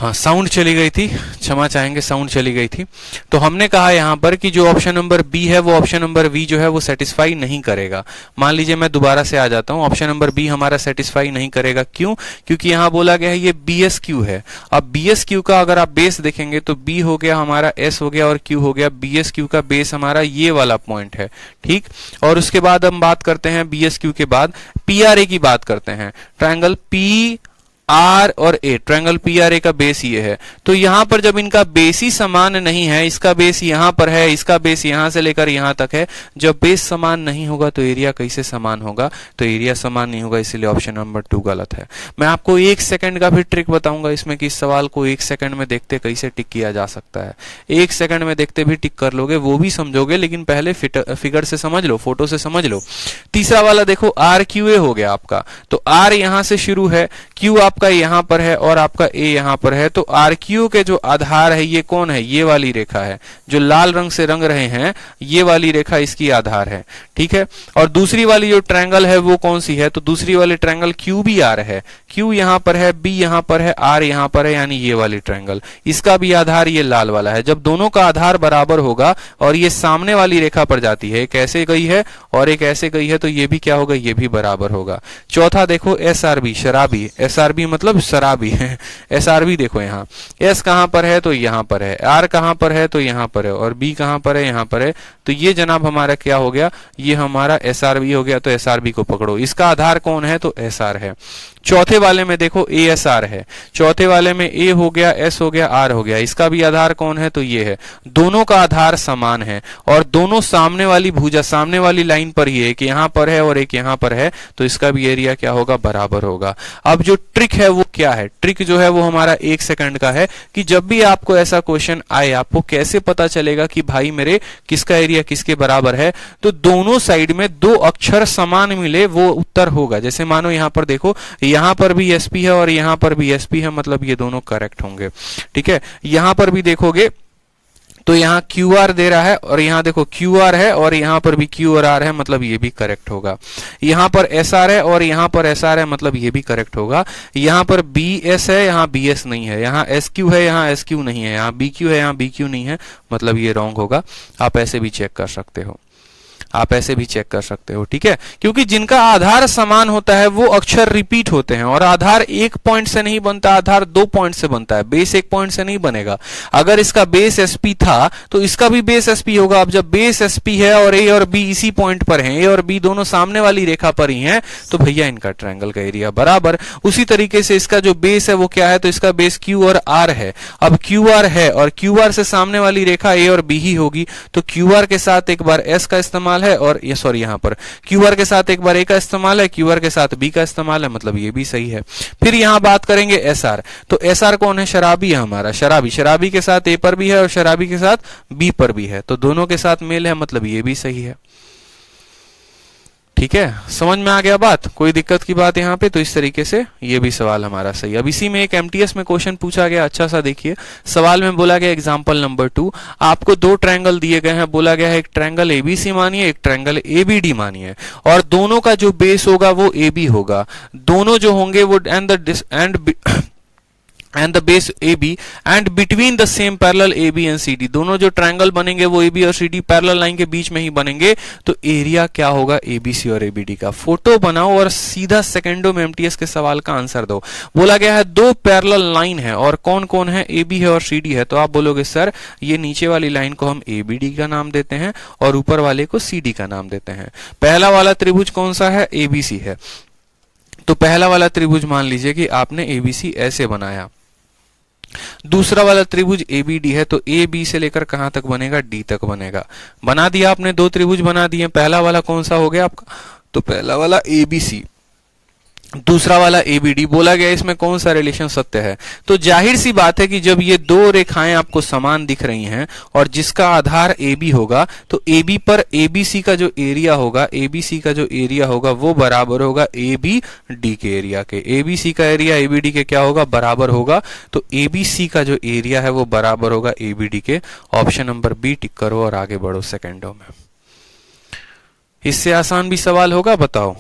हाँ, साउंड चली गई थी, क्षमा चाहेंगे, साउंड चली गई थी। तो हमने कहा यहाँ पर कि जो ऑप्शन नंबर बी है वो ऑप्शन नंबर बी जो है वो सेटिस्फाई नहीं करेगा। मान लीजिए मैं दोबारा से आ जाता हूँ, ऑप्शन नंबर बी हमारा सेटिस्फाई नहीं करेगा। क्यों? क्योंकि यहाँ बोला गया है ये बी एस क्यू है। अब बी एस क्यू का अगर आप बेस देखेंगे तो बी हो गया हमारा, एस हो गया और क्यू हो गया। बी एस क्यू का बेस हमारा ये वाला पॉइंट है, ठीक। और उसके बाद हम बात करते हैं बी एस क्यू के बाद पी आर ए की बात करते हैं। ट्रायंगल पी आर और ए, ट्रायंगल पी आर ए का बेस ये है। तो यहां पर जब इनका बेस ही समान नहीं है, इसका बेस यहां पर है, इसका बेस यहां से लेकर यहां तक है, जब बेस समान नहीं होगा तो एरिया कैसे समान होगा? तो एरिया समान नहीं होगा, इसलिए ऑप्शन नंबर 2 गलत है। मैं आपको 1 सेकंड का भी ट्रिक बताऊंगा इसमें कि इस सवाल को 1 सेकंड में देखते कैसे टिक किया जा सकता है। 1 सेकंड में देखते भी टिक कर लोगे, वो भी समझोगे, लेकिन पहले फिगर से समझ लो, फोटो से समझ लो। तीसरा वाला देखो, आर क्यू ए हो गया आपका। तो आर यहां से शुरू है, क्यू आपका यहां पर है और आपका ए यहां पर है। तो आर क्यू के जो आधार है ये कौन है? ये वाली रेखा है, जो लाल रंग से रंग रहे हैं, ये वाली रेखा इसकी आधार है, ठीक है। और दूसरी वाली जो ट्रायंगल है वो कौन सी है? तो दूसरी वाली ट्रायंगल क्यू बी आर है। क्यू यहां पर है, बी यहां पर है, आर यहां पर है, यानी ये वाली ट्रायंगल, इसका भी आधार ये लाल वाला है। जब दोनों का आधार बराबर होगा और ये सामने वाली रेखा पर जाती है, एक ऐसे गई है और एक ऐसे गई है, तो ये भी क्या होगा? ये भी बराबर होगा। चौथा देखो, एस आर बी, शराबी। एस आर बी मतलब शराबी है। एस आर बी देखो, यहाँ एस कहां पर है? तो यहां पर है। आर कहां पर है? तो यहां पर है। और बी कहां पर है? यहां पर है। तो ये जनाब हमारा क्या हो गया? ये हमारा एस आर बी हो गया। तो एस आर बी को पकड़ो, इसका आधार कौन है? तो एस आर है। चौथे वाले में देखो ए एस आर है। चौथे वाले में ए हो गया, एस हो गया, आर हो गया, इसका भी आधार कौन है? तो ये है। दोनों का आधार समान है और दोनों सामने वाली भुजा, सामने वाली लाइन पर ही है, एक यहां पर है और एक यहां पर है, तो इसका भी एरिया क्या होगा? बराबर होगा। अब जो ट्रिक है वो क्या है? ट्रिक जो है वो हमारा 1 सेकंड का है कि जब भी आपको ऐसा क्वेश्चन आए, आपको कैसे पता चलेगा कि भाई मेरे किसका एरिया किसके बराबर है? तो दोनों साइड में 2 अक्षर समान मिले वो उत्तर होगा। जैसे मानो यहां पर देखो, यहां पर भी एसपी है और यहां पर भी एसपी है, मतलब ये दोनों करेक्ट होंगे, ठीक है। यहां पर भी देखोगे तो यहाँ क्यू आर दे रहा है और यहाँ देखो क्यू आर है और यहाँ पर भी क्यू और आर है, मतलब ये भी करेक्ट होगा। यहाँ पर एस आर है और यहाँ पर एस आर है, मतलब ये भी करेक्ट होगा। यहाँ पर बी एस है, यहाँ बी एस नहीं है। यहाँ एस क्यू है, यहाँ एस क्यू नहीं है। यहाँ बी क्यू है, यहाँ बी क्यू नहीं है, मतलब ये रॉन्ग होगा। आप ऐसे भी चेक कर सकते हो, आप ऐसे भी चेक कर सकते हो, ठीक है। क्योंकि जिनका आधार समान होता है वो अक्षर रिपीट होते हैं और आधार 1 पॉइंट से नहीं बनता, आधार 2 पॉइंट से बनता है, बेस 1 पॉइंट से नहीं बनेगा। अगर इसका बेस एसपी था तो इसका भी बेस एसपी होगा। अब जब बेस एसपी है और ए और बी इसी पॉइंट पर हैं, ए और बी दोनों सामने वाली रेखा पर ही हैं, तो भैया इनका ट्रायंगल का एरिया बराबर। उसी तरीके से इसका जो बेस है वो क्या है? तो इसका बेस क्यू और आर है। अब क्यू आर है और क्यू आर से सामने वाली रेखा ए और बी ही होगी, तो क्यू आर के साथ एक बार एस का इस्तेमाल है और ये सॉरी यहां पर क्यू आर के साथ एक बार ए का इस्तेमाल है, क्यू आर के साथ बी का इस्तेमाल है, मतलब ये भी सही है। फिर यहां बात करेंगे एस आर। तो एस आर कौन है? शराबी है हमारा, शराबी। शराबी के साथ ए पर भी है और शराबी के साथ बी पर भी है, तो दोनों के साथ मेल है, मतलब ये भी सही है, ठीक है। समझ में आ गया बात? कोई दिक्कत की बात यहाँ पे? तो इस तरीके से ये भी सवाल हमारा सही। अब इसी में एक एमटीएस में क्वेश्चन पूछा गया, अच्छा सा देखिए। सवाल में बोला गया एग्जांपल नंबर 2, आपको 2 ट्रायंगल दिए गए हैं। बोला गया है एक ट्रायंगल एबीसी मानिए, एक ट्रायंगल एबीडी मानिए, और दोनों का जो बेस होगा वो एबी होगा। दोनों जो होंगे वो and the base AB and between the same parallel AB and CD, दोनों जो ट्रायंगल बनेंगे वो AB और CD पैरेलल लाइन के बीच में ही बनेंगे, तो एरिया क्या होगा? ABC और ABD का। फोटो बनाओ और सीधा सेकंडों में एमटीएस के सवाल का आंसर दो। बोला गया है 2 पैरेलल लाइन है और कौन कौन है? AB है और CD है। तो आप बोलोगे सर ये नीचे वाली लाइन को हम ABD का नाम देते हैं और ऊपर वाले को CD का नाम देते हैं। पहला वाला त्रिभुज कौन सा है? ABC है। तो पहला वाला त्रिभुज मान लीजिए कि आपने ABC ऐसे बनाया। दूसरा वाला त्रिभुज ABD है, तो ए बी से लेकर कहां तक बनेगा? D तक बनेगा। बना दिया आपने, 2 त्रिभुज बना दिए। पहला वाला कौन सा हो गया आपका? तो पहला वाला ABC, दूसरा वाला ABD। बोला गया इसमें कौन सा रिलेशन सत्य है? तो जाहिर सी बात है कि जब ये 2 रेखाएं आपको समान दिख रही हैं और जिसका आधार AB होगा, तो AB पर ABC का जो एरिया होगा, ABC का जो एरिया होगा वो बराबर होगा ABD के एरिया के। ABC का एरिया ABD के क्या होगा? बराबर होगा। तो ABC का जो एरिया है वो बराबर होगा ABD के। ऑप्शन नंबर बी टिक करो और आगे बढ़ो सेकेंडों में। इससे आसान भी सवाल होगा? बताओ,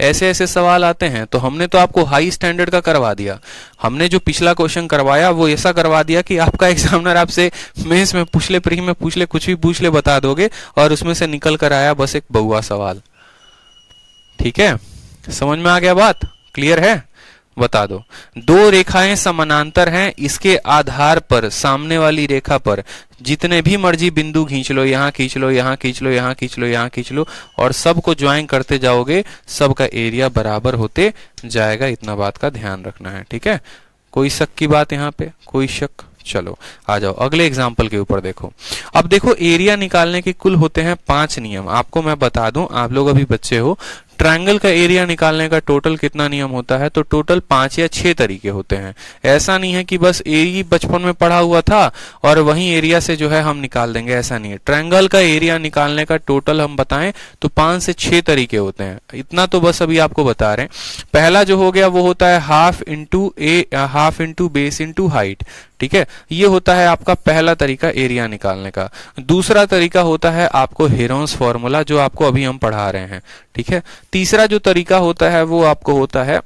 ऐसे ऐसे सवाल आते हैं। तो हमने तो आपको हाई स्टैंडर्ड का करवा दिया, हमने जो पिछला क्वेश्चन करवाया वो ऐसा करवा दिया कि आपका एग्जामिनर आपसे मेंस में पूछ ले, प्री में पूछ ले, कुछ भी पूछ ले, बता दोगे और उसमें से निकल कर आया बस एक बहुआ सवाल। ठीक है, समझ में आ गया बात? क्लियर है? बता दो। दो रेखाएं समानांतर हैं, इसके आधार पर सामने वाली रेखा पर जितने भी मर्जी बिंदु खींच लो, यहां खींच लो, यहां खींच लो, यहां खींच लो, यहां खींच लो, और सबको ज्वाइन करते जाओगे, सबका एरिया बराबर होते जाएगा। इतना बात का ध्यान रखना है। ठीक है, कोई शक की बात यहाँ पे? कोई शक? चलो आ जाओ अगले एग्जाम्पल के ऊपर देखो। अब देखो, एरिया निकालने के कुल होते हैं 5 नियम। आपको मैं बता दूं, आप लोग अभी बच्चे हो, ट्रायंगल का एरिया निकालने का टोटल कितना नियम होता है? तो टोटल 5 या 6 तरीके होते हैं। ऐसा नहीं है कि बस एरिया बचपन में पढ़ा हुआ था और वही एरिया से जो है हम निकाल देंगे, ऐसा नहीं है। ट्रायंगल का एरिया निकालने का टोटल हम बताएं तो 5 से 6 तरीके होते हैं। इतना तो बस अभी आपको बता रहे हैं। पहला जो हो गया वो होता है half into base into height. ठीक है, ये होता है आपका पहला तरीका एरिया निकालने का। दूसरा तरीका होता है आपको हेरोन्स फॉर्मूला, जो आपको अभी हम पढ़ा रहे हैं। ठीक है, तीसरा जो तरीका होता है वो आपको होता है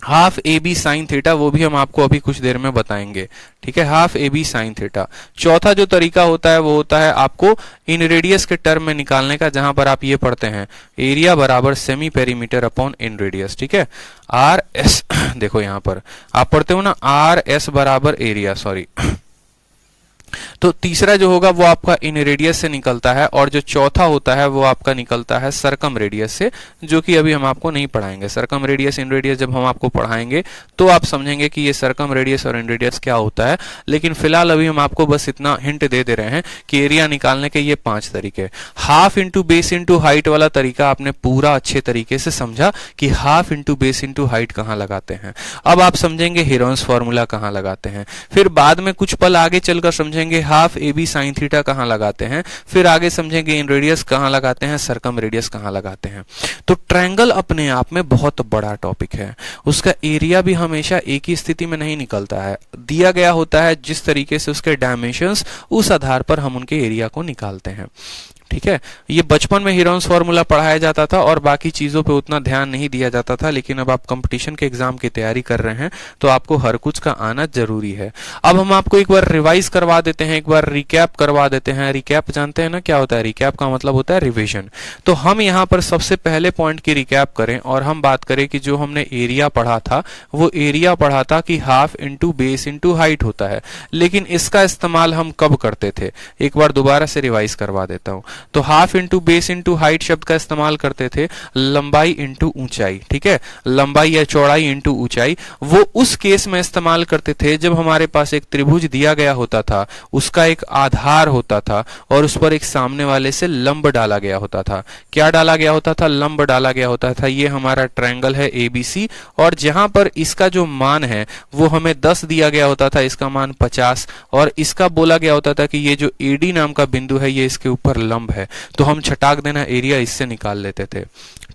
half A B sine theta, वो भी हम आपको अभी कुछ देर में बताएंगे। ठीक है, half A B sine theta. चौथा जो तरीका होता है वो होता है आपको इन रेडियस के टर्म में निकालने का, जहां पर आप ये पढ़ते हैं एरिया बराबर सेमी पेरीमीटर अपॉन इन रेडियस। ठीक है, आर एस देखो यहां पर आप पढ़ते हो ना, आर एस बराबर एरिया, सॉरी। तो तीसरा जो होगा वो आपका इन रेडियस से निकलता है, और जो चौथा होता है वो आपका निकलता है सरकम रेडियस से, जो कि अभी हम आपको नहीं पढ़ाएंगे। सरकम रेडियस इन रेडियस जब हम आपको पढ़ाएंगे तो आप समझेंगे कि ये सरकम रेडियस और इन रेडियस क्या होता है। लेकिन फिलहाल अभी हम आपको बस इतना हिंट दे रहे हैं कि एरिया निकालने के ये 5 तरीके। Half into base into height वाला तरीका आपने पूरा अच्छे तरीके से समझा कि half into base into height कहाँ लगाते हैं। अब आप समझेंगे हेरोन्स फॉर्मूला कहाँ लगाते हैं, फिर बाद में कुछ पल आगे चलकर समझेंगे half A B sine theta कहां लगाते हैं, फिर आगे समझेंगे इन रेडियस कहां लगाते हैं, सरकम रेडियस कहां लगाते हैं। तो ट्रायंगल अपने आप में बहुत बड़ा टॉपिक है। उसका एरिया भी हमेशा एक ही स्थिति में नहीं निकलता है, दिया गया होता है जिस तरीके से उसके डायमेंशंस, उस आधार पर हम उनके एरिया को निकालते हैं। ठीक है, ये बचपन में हेरोन्स फॉर्मूला पढ़ाया जाता था और बाकी चीजों पे उतना ध्यान नहीं दिया जाता था, लेकिन अब आप कंपटीशन के एग्जाम की तैयारी कर रहे हैं तो आपको हर कुछ का आना जरूरी है। अब हम आपको एक बार रिवाइज करवा देते हैं, एक बार रिकैप करवा देते हैं। रिकैप जानते हैं ना क्या होता है? रिकैप का मतलब होता है रिविजन। तो हम यहाँ पर सबसे पहले पॉइंट की रिकैप करें और हम बात करें कि जो हमने एरिया पढ़ा था वो एरिया पढ़ा था कि half into base into height होता है। लेकिन इसका इस्तेमाल हम कब करते थे? एक बार दोबारा से रिवाइज करवा देता हूं। तो half into base into height शब्द का इस्तेमाल करते थे लंबाई इंटू ऊंचाई। ठीक है, लंबाई या चौड़ाई इंटू ऊंचाई। वो उस केस में इस्तेमाल करते थे जब हमारे पास एक त्रिभुज दिया गया होता था, उसका एक आधार होता था और उस पर एक सामने वाले से लंब डाला गया होता था। क्या डाला गया होता था? लंब डाला गया होता था। ये हमारा ट्रायंगल है एबीसी, और जहां पर इसका जो मान है वो हमें 10 दिया गया होता था, इसका मान 50, और इसका बोला गया होता था कि ये जो एडी नाम का बिंदु है ये इसके ऊपर लंब है। तो हम छटाक देना एरिया इससे निकाल लेते थे।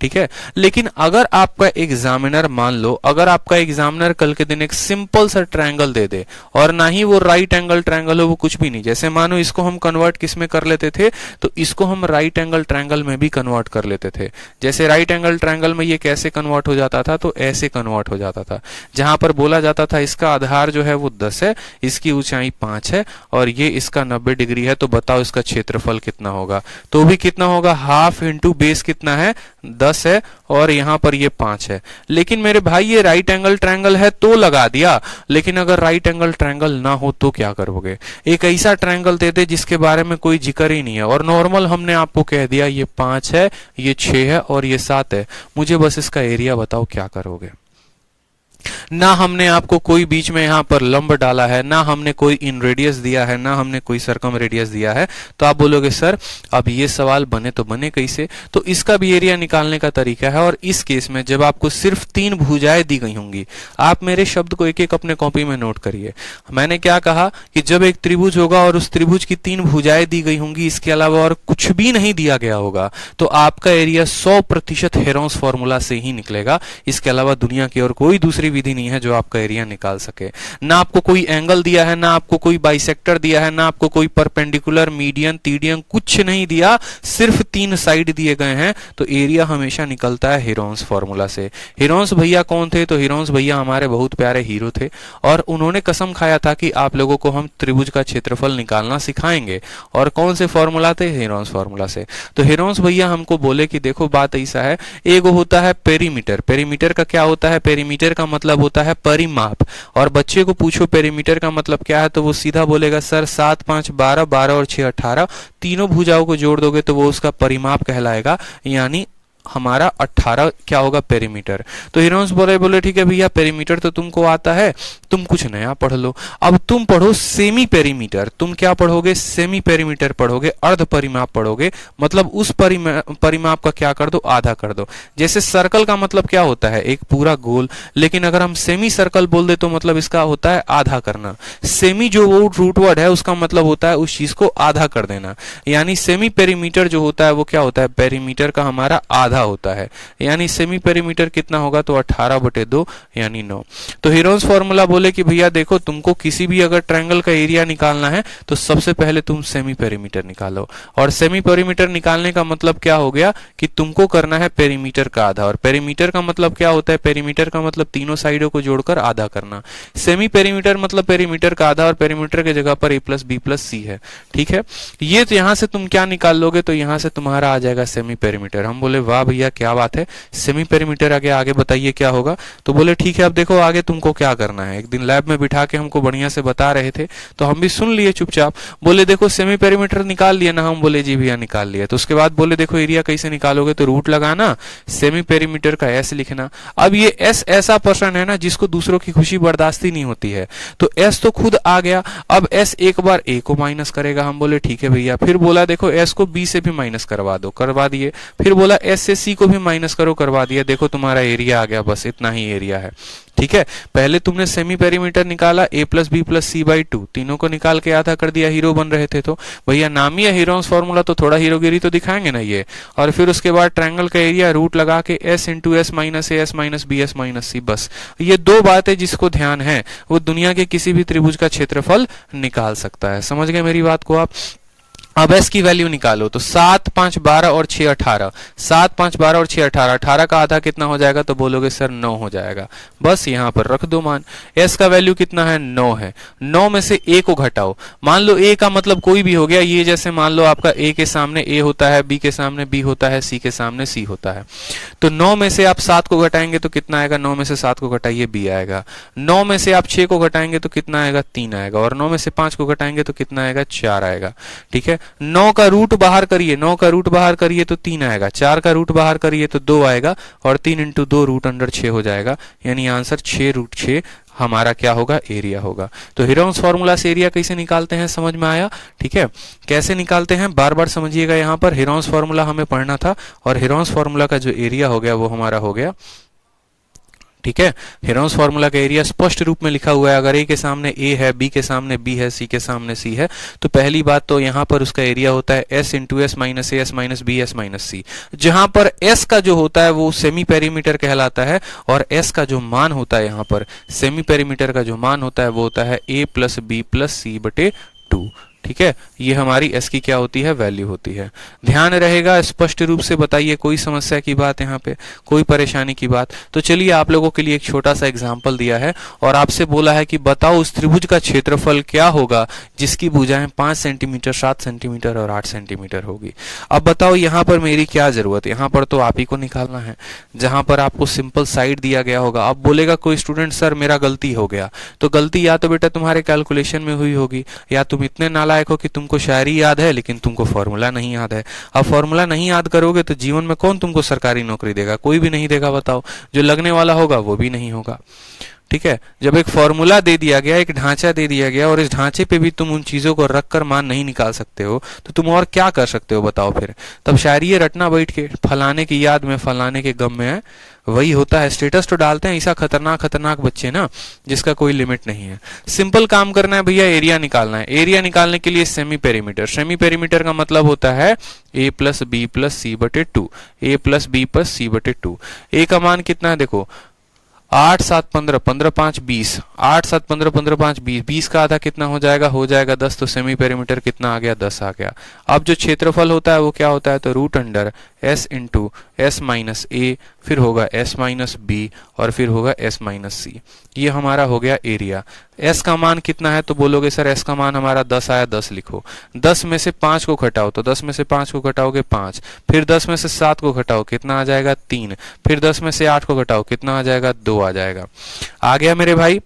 ठीक है, लेकिन अगर आपका एग्जामिनर, मान लो अगर आपका एग्जामिनर कल के दिन एक सिंपल सा ट्रायंगल दे दे, और ना ही वो राइट एंगल ट्रायंगल हो, वो कुछ भी नहीं, जैसे मानो इसको हम कन्वर्ट किस में कर लेते थे? तो इसको हम राइट एंगल ट्रायंगल में भी कन्वर्ट कर लेते थे। जैसे राइट एंगल ट्रायंगल में ये कैसे कन्वर्ट हो जाता था? तो ऐसे कन्वर्ट हो जाता था, जहां पर बोला जाता था इसका आधार जो है वो 10 है, इसकी ऊंचाई 5 है और ये इसका 90 डिग्री है। तो बताओ इसका क्षेत्रफल कितना होगा? तो भी कितना होगा? हाफ इंटू बेस कितना है? 10 है, और यहां पर ये 5 है। लेकिन मेरे भाई ये राइट एंगल ट्रायंगल है तो लगा दिया, लेकिन अगर राइट एंगल ट्रायंगल ना हो तो क्या करोगे? एक ऐसा ट्रायंगल दे दे जिसके बारे में कोई जिक्र ही नहीं है, और नॉर्मल हमने आपको कह दिया ये 5 है, ये 6 है और ये 7 है, मुझे बस इसका एरिया बताओ, क्या करोगे? ना हमने आपको कोई बीच में यहां पर लंब डाला है, ना हमने कोई इन रेडियस दिया है, ना हमने कोई सरकम रेडियस दिया है। तो आप बोलोगे सर अब ये सवाल बने तो बने कैसे? तो इसका भी एरिया निकालने का तरीका है, और इस केस में जब आपको सिर्फ 3 भुजाएं दी गई होंगी, आप मेरे शब्द को एक एक अपने कॉपी में नोट करिए। मैंने क्या कहा कि जब एक त्रिभुज होगा और उस त्रिभुज की 3 भुजाएं दी गई होंगी, इसके अलावा और कुछ भी नहीं दिया गया होगा, तो आपका एरिया 100% हेरोन्स फॉर्मूला से ही निकलेगा। इसके अलावा दुनिया की और कोई दूसरी विधि नहीं है जो आपका एरिया निकाल सके। ना आपको कोई एंगल दिया है, ना आपको कोई बाइसेक्टर दिया है, ना आपको कोई परपेंडिकुलर, मीडियन, तीडियन कुछ नहीं दिया, सिर्फ 3 साइड दिए गए हैं, तो एरिया हमेशा निकलता है हेरोन्स फॉर्मूला से। हेरोन्स भैया कौन थे? तो हेरोन्स भैया हमारे बहुत प्यारे हीरो थे और उन्होंने कसम खाया था कि आप लोगों को हम त्रिभुज का क्षेत्रफल निकालना सिखाएंगे। और कौन से फॉर्मूला थे? हेरोन्स फॉर्मूला से। तो हेरोन्स भैया हमको बोले कि देखो बात ऐसा है, एक होता है पेरीमीटर। पेरीमीटर का क्या होता है? पेरीमीटर का मतलब होता है परिमाप। और बच्चे को पूछो पेरीमीटर का मतलब क्या है, तो वो सीधा बोलेगा सर 7 5 12, 12 और 6 18, तीनों भुजाओं को जोड़ दोगे तो वो उसका परिमाप कहलाएगा, यानी हमारा 18 क्या होगा? पेरीमीटर। तो हिरोन्स बोले ठीक है भैया, पेरीमीटर तो तुमको आता है, तुम कुछ नया पढ़ लो। अब तुम पढ़ो सेमी पेरीमीटर। तुम क्या पढ़ोगे? सेमी पेरीमीटर पढ़ोगे, अर्ध परिमाप पढ़ोगे। मतलब उस परिमाप का क्या कर दो? आधा कर दो। जैसे सर्कल का मतलब क्या होता है? एक पूरा गोल। लेकिन अगर हम सेमी सर्कल बोल दे तो मतलब इसका होता है आधा करना। सेमी जो वो रूट वर्ड है उसका मतलब होता है उस चीज को आधा कर देना। यानी सेमी पेरीमीटर जो होता है वो क्या होता है? पेरीमीटर का हमारा आधा होता है। यानी सेमी पेरीमीटर कितना होगा? तो 18/2 यानी 9। तो हेरोन्स फॉर्मूला बोले कि भैया देखो, तुमको किसी भी अगर ट्रायंगल का एरिया निकालना है तो सबसे पहले तुम सेमी पेरीमीटर निकालो। और सेमी पेरीमीटर निकालने का मतलब क्या हो गया कि तुमको करना है पेरीमीटर का आधा। और पेरीमीटर का मतलब क्या होता है? पेरीमीटर का मतलब तीनों साइडों को जोड़कर आधा करना। सेमी पेरीमीटर मतलब पेरीमीटर का आधा, और पेरीमीटर की जगह पर a+b+c है। ठीक है, ये तो यहां से तुम क्या निकाल लोगे? तो यहां से तुम्हारा आ जाएगा सेमी पेरीमीटर। हम बोले वाह भैया क्या बात है, सेमी पेरीमीटर आगे बताइए क्या होगा? तो बोले ठीक है, अब देखो आगे तुमको क्या करना है। एक दिन लैब में बिठा के हमको बढ़िया से बता रहे थे तो हम भी सुन लिए चुपचाप। बोले देखो सेमी पेरीमीटर निकाल लिया ना? हम बोले जी भैया निकाल लिया। तो उसके बाद बोले देखो एरिया कैसे निकालोगे? तो रूट लगाना, सेमी पेरीमीटर का एस लिखना। अब ये एस ऐसा पर्सन है ना जिसको दूसरों की खुशी बर्दाश्त ही नहीं होती है, तो एस तो खुद आ गया। अब एस एक बार ए को माइनस करेगा। हम बोले ठीक है भैया। फिर बोला देखो एस को बी से भी माइनस करवा दो, करवा दिए। फिर बोला एस से सी को भी माइनस करो, करवा दिया। देखो तुम्हारा एरिया आ गया, बस इतना ही एरिया है। ठीक है, पहले तुमने सेमी पेरीमीटर निकाला a+b+c/2, तीनों को निकाल के आधा कर दिया, हीरो बन रहे थे। तो भैया नाम ही है हेरोन्स फॉर्मूला, तो थोड़ा हीरोगिरी तो दिखाएंगे ना ये। और फिर उसके बाद ट्रायंगल का एरिया रूट लगा के s × s - a s - b s - c। बस ये दो बातें जिसको ध्यान है वो दुनिया के किसी भी त्रिभुज का क्षेत्रफल निकाल सकता है। समझ गए मेरी बात को आप? अब s की वैल्यू निकालो तो 7 5 12 और 6 18। 7 5 12 और 6 18, 18 का आधा कितना हो जाएगा? तो बोलोगे सर 9 हो जाएगा। बस यहां पर रख दो मान। s का वैल्यू कितना है? 9 है। 9 में से a को घटाओ। मान लो a का मतलब कोई भी हो गया, ये जैसे मान लो आपका a के सामने a होता है, b के सामने b होता है, c के सामने c होता है। तो 9 में से आप 7 को घटाएंगे तो कितना आएगा? 9 में से 7 को घटाइए, b आएगा। 9 में से आप 6 को घटाएंगे तो कितना आएगा? 3 आएगा। और 9 में से 5 को घटाएंगे तो कितना आएगा? 4 आएगा। ठीक है, 9 का रूट बाहर करिए, 9 का रूट बाहर करिए तो 3 आएगा। 4 का रूट बाहर करिए तो 2 आएगा। और 3 × 2 √6 हो जाएगा। यानी आंसर 6√6 हमारा क्या होगा? एरिया होगा। तो हेरोन्स फॉर्मूला से एरिया कैसे निकालते हैं समझ में आया? ठीक है, कैसे निकालते हैं बार बार समझिएगा। यहाँ पर हेरोन्स फॉर्मूला हमें पढ़ना था और हेरोन्स फॉर्मूला का जो एरिया हो गया वो हमारा हो गया। ठीक है, हेरोन्स फॉर्मूला का एरिया स्पष्ट रूप में लिखा हुआ है। अगर a के सामने a है, b के सामने b है, c के सामने c है, तो पहली बात तो यहाँ पर उसका एरिया होता है s × s - a s - b s - c, जहां पर s का जो होता है वो सेमी पेरीमीटर कहलाता है। और s का जो मान होता है यहाँ पर सेमी पेरीमीटर का जो मान होता है वो होता है a+b+c/2। ठीक है, ये हमारी s की क्या होती है? वैल्यू होती है। ध्यान रहेगा, स्पष्ट रूप से बताइए, कोई समस्या की बात यहाँ पे, कोई परेशानी की बात? तो चलिए आप लोगों के लिए एक छोटा सा एग्जांपल दिया है और आपसे बोला है कि बताओ उस त्रिभुज का क्षेत्रफल क्या होगा जिसकी भुजाएं 5 सेंटीमीटर, 7 सेंटीमीटर और 8 सेंटीमीटर होगी। अब बताओ यहाँ पर मेरी क्या जरूरत है? यहाँ पर तो आप ही को निकालना है, जहां पर आपको सिंपल साइड दिया गया होगा। अब बोलेगा कोई स्टूडेंट सर मेरा गलती हो गया, तो गलती या तो बेटा तुम्हारे कैलकुलेशन में हुई होगी, या तुम इतने नालायक हो कि तुमको शायरी याद है लेकिन तुमको फॉर्मूला नहीं याद है। अब फॉर्मूला नहीं याद करोगे तो जीवन में कौन तुमको सरकारी नौकरी देगा? कोई भी नहीं देगा। बताओ, जो लगने वाला होगा वो भी नहीं होगा। ठीक है, जब एक फॉर्मूला दे दिया गया, एक ढांचा दे दिया गया और इस ढांचे पे भी तुम उन चीजों को रखकर मान नहीं निकाल सकते हो तो तुम और क्या कर सकते हो? बताओ फिर। तब शायरी रटना बैठ के, फलाने की याद में फलाने के गम में है, वही होता है। स्टेटस तो डालते हैं ऐसा खतरनाक खतरनाक बच्चे ना जिसका कोई लिमिट नहीं है। सिंपल काम करना है भैया, एरिया निकालना है। एरिया निकालने के लिए सेमी पेरीमीटर, सेमी पेरीमीटर का मतलब होता है a+b+c/2, a+b+c/2। a का मान कितना है? देखो 8 7 15, 15 5 20, 8 7 15, 15 5 20, 20 का आधा कितना हो जाएगा 10, तो सेमी पेरीमीटर कितना आ गया 10 आ गया। अब जो क्षेत्रफल होता है वो क्या होता है, तो root under s into S minus A, फिर होगा s माइनस बी और फिर होगा s माइनस सी। ये हमारा हो गया एरिया। s का मान कितना है, तो बोलोगे सर s का मान हमारा 10 आया, 10 लिखो। 10 में से 5 को घटाओ, तो 10 में से 5 को घटाओगे 5, फिर 10 में से 7 को घटाओ कितना आ जाएगा 3, फिर 10 में से 8 को घटाओ कितना आ जाएगा 2 आ जाएगा। आ गया मेरे भाई।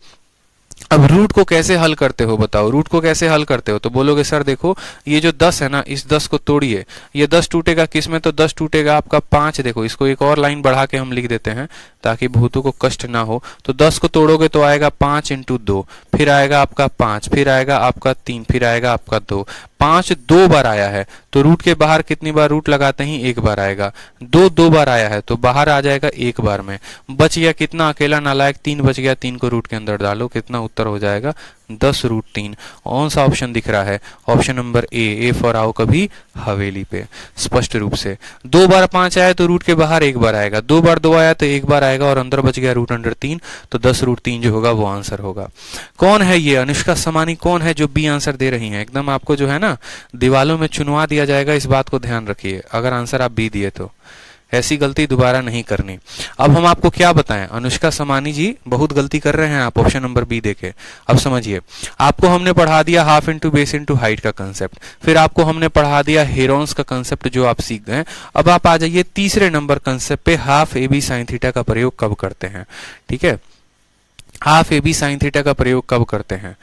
अब रूट को कैसे हल करते हो बताओ, रूट को कैसे हल करते हो, तो बोलोगे सर देखो ये जो 10 है ना, इस 10 को तोड़िए, ये 10 टूटेगा किस में, तो 10 टूटेगा आपका 5। देखो इसको एक और लाइन बढ़ा के हम लिख देते हैं ताकि भूतों को कष्ट ना हो। तो 10 को तोड़ोगे तो आएगा 5 इंटू 2, फिर आएगा आपका 5, फिर आएगा आपका 3, फिर आएगा आपका 2। 5 2 बार आया है तो रूट के बाहर कितनी बार रूट लगाते ही, एक बार आएगा। 2 2 बार आया है तो बाहर आ जाएगा एक बार में। बच गया कितना, अकेला नालायक 3 बच गया, 3 को रूट के अंदर डालो, कितना उत्तर हो जाएगा 10 रूट 3। कौन सा ऑप्शन दिख रहा है, ऑप्शन नंबर ए फॉर आओ कभी हवेली पे। स्पष्ट रूप से 2 बार 5 आया तो रूट के बाहर एक बार आएगा, 2 बार 2 आया तो एक बार आएगा और अंदर बच गया रूट अंडर 3, तो 10 रूट 3 जो होगा वो आंसर होगा। कौन है ये अनुष्का समानी, कौन है जो बी आंसर दे रही है। एकदम आपको जो है ना दीवालों में चुनवा दिया जाएगा, इस बात को ध्यान रखिए अगर आंसर आप बी दिए तो। ऐसी गलती दोबारा नहीं करनी। अब हम आपको क्या बताएं, अनुष्का समानी जी बहुत गलती कर रहे हैं आप ऑप्शन नंबर बी देके। अब समझिए, आपको हमने पढ़ा दिया half into base into height का कंसेप्ट, फिर आपको हमने पढ़ा दिया हेरोन्स का कंसेप्ट जो आप सीख गए। अब आप आ जाइए तीसरे नंबर कंसेप्ट पे, half A B sine theta का प्रयोग कब करते हैं। ठीक है, half A B sine theta का प्रयोग कब करते हैं।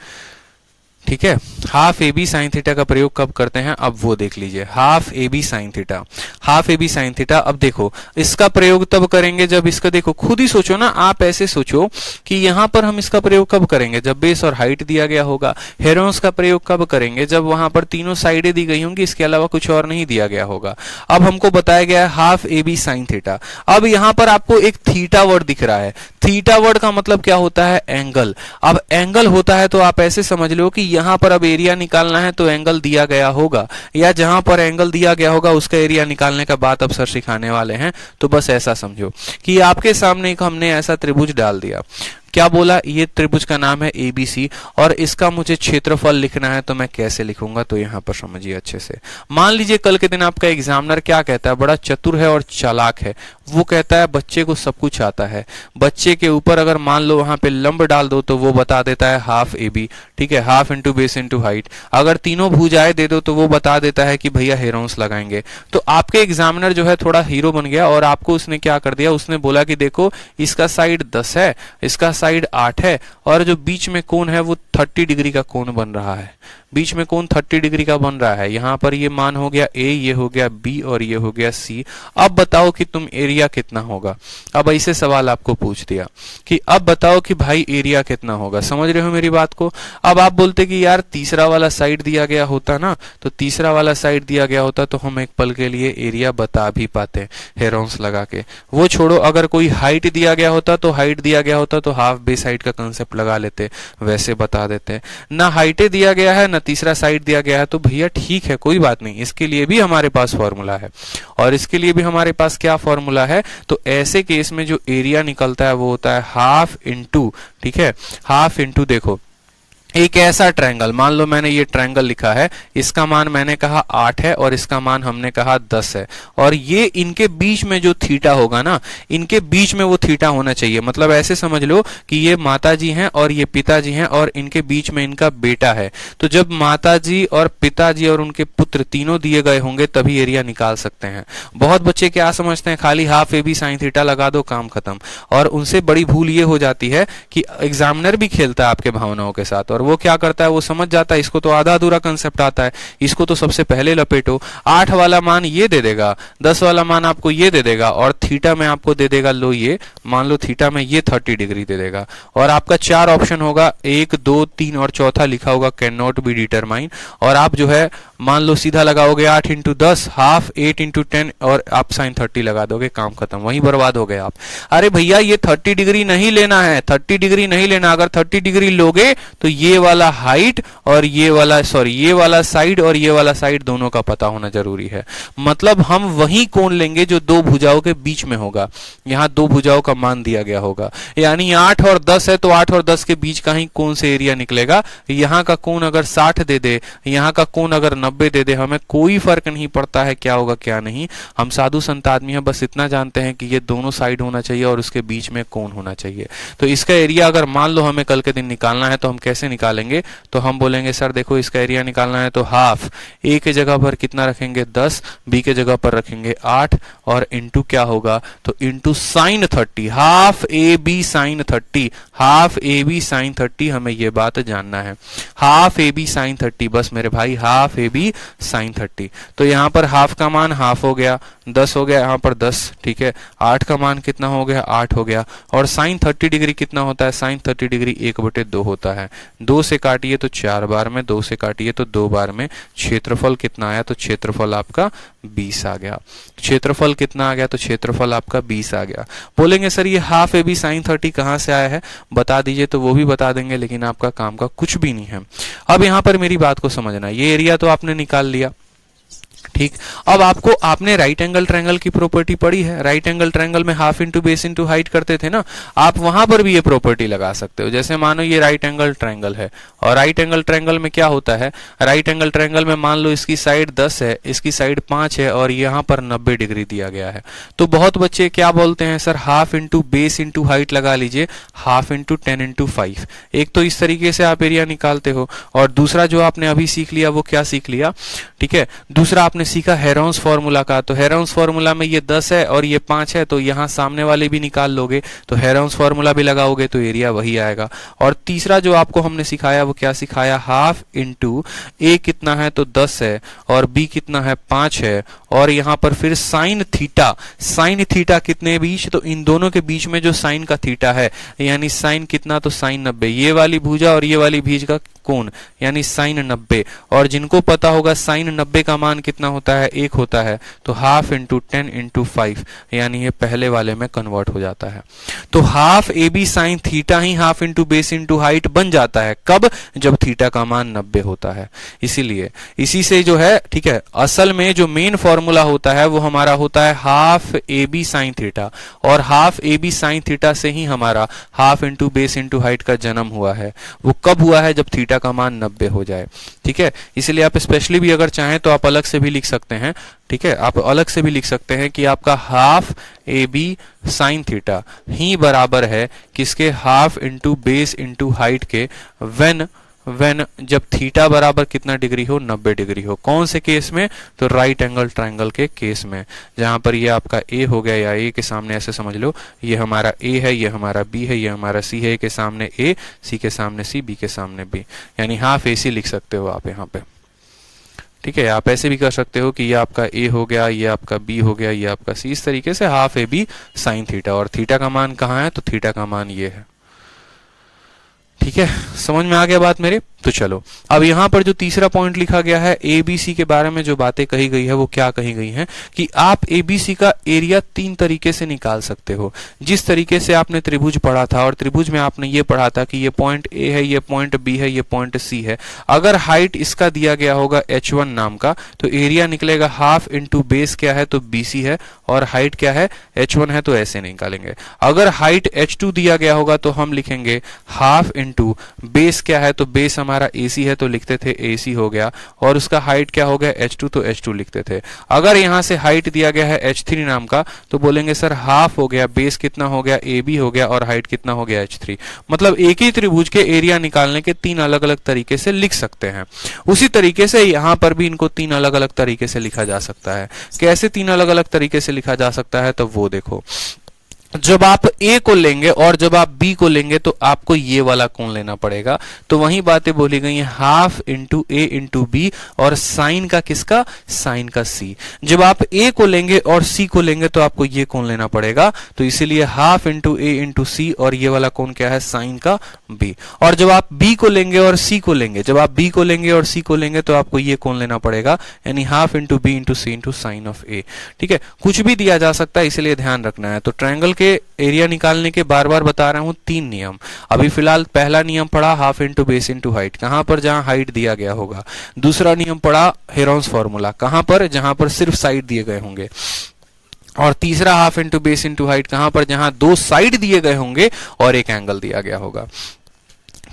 ठीक है, half A B sine theta का प्रयोग कब करते हैं, अब वो देख लीजिए। Half A B sine theta, half A B sine theta, अब देखो इसका प्रयोग तब करेंगे जब इसका, देखो खुद ही सोचो ना, आप ऐसे सोचो कि यहां पर हम इसका प्रयोग कब करेंगे, जब बेस और हाइट दिया गया होगा। हेरोन्स का प्रयोग कब करेंगे, जब वहां पर तीनों साइडें दी गई होंगी, इसके अलावा कुछ और नहीं दिया गया होगा। अब हमको बताया गया है half A B sine theta. अब यहां पर आपको एक थीटा वर्ड दिख रहा है, थीटा वर्ड का मतलब क्या होता है, एंगल। अब एंगल होता है तो आप ऐसे समझ लो कि यहां पर अब एरिया निकालना है तो एंगल दिया गया होगा, या जहां पर एंगल दिया गया होगा उसका एरिया निकालने का बात अब सर सिखाने वाले हैं। तो बस ऐसा समझो कि आपके सामने एक हमने ऐसा त्रिभुज डाल दिया, क्या बोला, ये त्रिभुज का नाम है एबीसी और इसका मुझे क्षेत्रफल लिखना है, तो मैं कैसे लिखूंगा, तो यहां पर समझिए अच्छे से। मान लीजिए कल के दिन आपका एग्जामिनर क्या कहता है, बड़ा चतुर है और चालाक है, वो कहता है बच्चे को सब कुछ आता है। बच्चे के ऊपर अगर मान लो वहां पे लंब डाल दो तो वो बता देता है हाफ ए बी। ठीक है, half into base into height. अगर तीनों भुजाएं दे दो तो वो बता देता है कि भैया हेरोन्स लगाएंगे। तो आपके एग्जामिनर जो है थोड़ा हीरो बन गया और आपको उसने क्या कर दिया, उसने बोला कि देखो इसका साइड 10 है, इसका साइड 8 है और जो बीच में कोण है वो 30 डिग्री का कोण बन रहा है, बीच में कोण 30 डिग्री का बन रहा है। यहां पर ये मान हो गया ए, ये हो गया बी और ये हो गया सी। अब बताओ कि तुम एरिया कितना होगा। अब ऐसे सवाल आपको पूछ दिया कि अब बताओ कि भाई एरिया कितना होगा, समझ रहे हो मेरी बात को। अब आप बोलते कि यार तीसरा वाला साइड दिया गया होता ना, तो तीसरा वाला साइड दिया गया होता तो हम एक पल के लिए एरिया बता भी पाते हेरोन्स लगा के। वो छोड़ो, अगर कोई हाइट दिया गया होता तो हाइट दिया गया होता तो हाफ बेस हाइट का कंसेप्ट लगा लेते, वैसे बता देते। ना हाइटे दिया गया है ना तीसरा साइड दिया गया है, तो भैया ठीक है कोई बात नहीं, इसके लिए भी हमारे पास फॉर्मूला है। और इसके लिए भी हमारे पास क्या फॉर्मूला है, तो ऐसे केस में जो एरिया निकलता है वो होता है हाफ इंटू, ठीक है, हाफ इंटू देखो एक ऐसा ट्रायंगल, मान लो मैंने ये ट्रायंगल लिखा है, इसका मान मैंने कहा 8 है और इसका मान हमने कहा 10 है, और ये इनके बीच में जो थीटा होगा ना, इनके बीच में वो थीटा होना चाहिए। मतलब ऐसे समझ लो कि ये माताजी हैं और ये पिताजी हैं और इनके बीच में इनका बेटा है। तो जब माताजी और पिताजी और उनके पुत्र तीनों दिए गए होंगे तभी एरिया निकाल सकते हैं। बहुत बच्चे क्या समझते हैं, खाली half A B sine theta लगा दो काम खत्म। और उनसे बड़ी भूल ये हो जाती है कि एग्जामिनर भी खेलता है आपके भावनाओं के साथ, और वो क्या करता है, वो समझ जाता है इसको तो आधा अधूरा कंसेप्ट आता है, इसको तो सबसे पहले लपेटो। 8 वाला मान ये दे देगा, 10 वाला मान आपको ये दे देगा और थीटा में आपको दे देगा, लो ये मान लो थीटा में ये 30 डिग्री दे देगा। और आपका 4 ऑप्शन होगा, 1 2 3 और चौथा लिखा होगा कैन नॉट बी डिटरमाइन। और आप जो है मान लो सीधा लगाओगे 8 इंटू 10 हाफ, 8 इंटू 10 और आप साइन 30 लगा दोगे, काम खत्म, वहीं बर्बाद हो गए आप। अरे भैया ये 30 डिग्री नहीं लेना है, 30 डिग्री नहीं लेना। अगर 30 डिग्री लोगे तो ये वाला हाइट और ये वाला ये वाला साइड और ये वाला साइड दोनों का पता होना जरूरी है। मतलब हम वही कोण लेंगे जो दो भुजाओं के बीच में होगा। यहाँ दो भुजाओं का मान दिया गया होगा, यानी 8 और 10 है तो 8 और 10 के बीच का ही कोण से एरिया निकलेगा। यहाँ का कोण अगर 60 दे दे, यहाँ का कोण अगर 90 दे दे, हमें कोई फर्क नहीं पड़ता है क्या होगा क्या नहीं। हम साधु संत आदमी हैं, बस इतना जानते हैं कि ये दोनों साइड होना चाहिए और उसके बीच में कोण होना चाहिए। तो इसका एरिया अगर मान लो हमें कल के दिन निकालना है तो हम कैसे निकालेंगे? तो हम बोलेंगे सर देखो इसका एरिया निकालना है तो हाफ, ए के जगह पर कितना रखेंगे 10, बी के जगह पर रखेंगे 8 और इंटू क्या होगा तो into sine 30, half A B sine 30, half A B sine 30। हमें ये बात जानना है, हाफ ए बी साइन 30, बस मेरे भाई हाफ ए बी साइन 30। तो यहाँ पर हाफ का मान हाफ हो गया, 10 हो गया यहाँ पर 10, ठीक है। 8 का मान कितना हो गया 8 हो गया। और साइन 30 डिग्री कितना होता है? साइन 30 डिग्री 1/2 होता है। 2 से काटिए तो 4 बार में, 2 से काटिए तो 2 बार में। क्षेत्रफल कितना आया? तो क्षेत्रफल आपका 20 आ गया। क्षेत्रफल कितना आ गया? तो क्षेत्रफल आपका 20 आ गया। बोलेंगे सर ये हाफ ए बी साइन 30 कहाँ से आया है, बता दीजिए, तो वो भी बता देंगे, लेकिन आपका काम का कुछ भी नहीं है। अब यहाँ पर मेरी बात को समझना, ये एरिया तो आपने निकाल लिया, ठीक। अब आपको आपने राइट एंगल ट्रायंगल की प्रॉपर्टी पढ़ी है, राइट एंगल ट्रायंगल में half into base into height करते थे ना, आप वहां पर भी ये प्रॉपर्टी लगा सकते हो। जैसे मानो ये राइट एंगल ट्रायंगल है और राइट एंगल ट्रायंगल में क्या होता है, राइट एंगल ट्रायंगल में मान लो इसकी साइड 10 है, इसकी साइड 5 है और यहाँ पर 90 डिग्री दिया गया है। तो बहुत बच्चे क्या बोलते हैं sir half into base into height लगा लीजिए, हाफ इंटू 10 इंटू 5। एक तो इस तरीके से आप एरिया निकालते हो और दूसरा जो आपने अभी सीख लिया वो क्या सीख लिया, ठीक है, दूसरा आपने सीखा हेरोन्स फॉर्मूला का। तो हेरोन्स फॉर्मूला में ये 10 है और ये 5 है, तो यहाँ सामने वाले भी निकाल लोगे, तो हेरोन्स फॉर्मूला भी लगाओगे तो एरिया वही आएगा। और तीसरा जो आपको हमने सिखाया वो क्या सिखाया, हाफ इंटू ए कितना है तो 10 है और बी कितना है 5 है और यहाँ पर फिर साइन थीटा, साइन थीटा कितने बीच, तो इन दोनों के बीच में जो साइन का थीटा है, यानी साइन कितना तो साइन 90, ये वाली भुजा और ये वाली भुज का कोण यानी साइन 90। और जिनको पता होगा साइन 90 का मान कितना होता है 1 होता है, तो हाफ इंटू 10 इंटू 5 यानी ये पहले वाले में कन्वर्ट हो जाता है। तो half A B sine theta ही half into base into height बन जाता है, कब, जब थीटा का मान 90 होता है। इसीलिए इसी से जो है, ठीक है, असल में जो मेन फॉर्मूला होता है वो हमारा होता है half A B sine theta, और half A B sine theta से ही हमारा half into base into height का जन्म हुआ है। वो कब हुआ है, जब थीटा का मान 90 हो जाए, ठीक है। इसलिए आप स्पेशली भी अगर चाहें तो आप अलग से भी लिख सकते हैं, ठीक है, आप अलग से भी लिख सकते हैं कि आपका half A B sine theta ही बराबर है किसके, half into base into height के, व्हेन जब थीटा बराबर कितना डिग्री हो, 90 डिग्री हो। कौन से केस में, तो राइट एंगल ट्रायंगल के केस में, जहां पर ये आपका ए हो गया, या ए के सामने ऐसे समझ लो ये हमारा ए है, ये हमारा बी है, ये हमारा सी है, ए के सामने ए, सी के सामने सी, बी के सामने बी, यानी हाफ ए सी लिख सकते हो आप यहाँ पे, ठीक है। आप ऐसे भी कर सकते हो कि ये आपका ए हो गया, ये आपका बी हो गया, ये आपका सी, इस तरीके से half A B sine theta. और थीटा का मान कहाँ है, तो थीटा का मान ये है, ठीक है। समझ में आ गया बात मेरे? तो चलो अब यहां पर जो तीसरा पॉइंट लिखा गया है एबीसी के बारे में जो बातें कही गई है वो क्या कही गई है कि आप एबीसी का एरिया 3 तरीके से निकाल सकते हो। जिस तरीके से आपने त्रिभुज पढ़ा था, और त्रिभुज में आपने ये पढ़ा था कि ये पॉइंट ए है, ये पॉइंट बी है, ये पॉइंट सी है। अगर हाइट इसका दिया गया होगा h1 नाम का, तो एरिया निकलेगा हाफ इंटू बेस क्या है तो BC है, और हाइट क्या है h1 है, तो ऐसे निकालेंगे। अगर हाइट h2 दिया गया होगा तो हम लिखेंगे हाफ इंटू बेस क्या है तो बेस हमारा AC है, तो लिखते थे AC हो गया, और उसका हाइट क्या हो गया h2, तो h2 लिखते थे। अगर यहां से हाइट दिया गया है h3 नाम का, तो बोलेंगे सर हाफ हो गया, बेस कितना हो गया AB हो गया, और हाइट कितना हो गया h3। मतलब एक ही त्रिभुज के एरिया निकालने के 3 अलग अलग तरीके से लिख सकते हैं। उसी तरीके से यहां पर भी इनको 3 अलग अलग तरीके से लिखा जा सकता है। कैसे 3 अलग अलग तरीके से लिखा जा सकता है, तो वो देखो। जब आप ए को लेंगे और जब आप बी को लेंगे तो आपको ये वाला कोण लेना पड़ेगा। तो वही बातें बोली गई हैं, हाफ इंटू ए इंटू बी, और साइन का किसका, साइन का सी। जब आप ए को लेंगे और सी को लेंगे तो आपको ये कोण लेना पड़ेगा, तो इसीलिए हाफ इंटू ए इंटू सी, और ये वाला कोण क्या है, साइन का बी। और जब आप बी को लेंगे और सी को लेंगे, जब आप बी को लेंगे और सी को लेंगे तो आपको ये कोण लेना पड़ेगा, यानी half into B into C into sine of A. ठीक है, कुछ भी दिया जा सकता है, इसलिए ध्यान रखना है। तो ट्रायंगल के एरिया निकालने के बार बार बता रहा हूं 3 नियम। अभी फिलहाल पहला नियम पढ़ा half into base into height, कहां पर, जहां हाइट दिया गया होगा। दूसरा नियम पढ़ा हेरोन्स फॉर्मूला, कहां पर, जहां पर सिर्फ साइड दिए गए होंगे। और तीसरा half into base into height, कहां पर, जहां 2 साइड दिए गए होंगे और एक एंगल दिया गया होगा।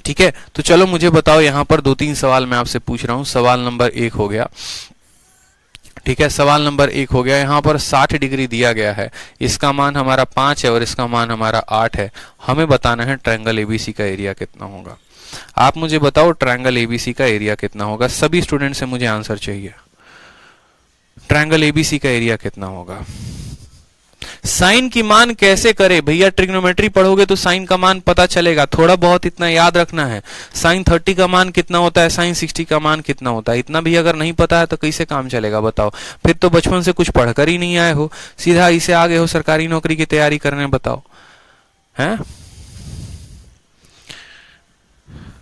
ठीक है, तो चलो मुझे बताओ, यहां पर 2-3 सवाल मैं आपसे पूछ रहा हूं। सवाल नंबर 1 हो गया, ठीक है, सवाल नंबर 1 हो गया। यहां पर 60 डिग्री दिया गया है, इसका मान हमारा 5 है और इसका मान हमारा 8 है। हमें बताना है ट्रायंगल एबीसी का एरिया कितना होगा। आप मुझे बताओ ट्रायंगल एबीसी का एरिया कितना होगा। सभी स्टूडेंट से मुझे आंसर चाहिए, ट्रायंगल एबीसी का एरिया कितना होगा। साइन की मान कैसे करे भैया, ट्रिग्नोमेट्री पढ़ोगे तो साइन का मान पता चलेगा। थोड़ा बहुत इतना याद रखना है, साइन 30 का मान कितना होता है, साइन 60 का मान कितना होता है, इतना भी अगर नहीं पता है तो कैसे काम चलेगा बताओ। फिर तो बचपन से कुछ पढ़कर ही नहीं आए हो, सीधा इसे आ गए हो सरकारी नौकरी की तैयारी करने, बताओ हैं,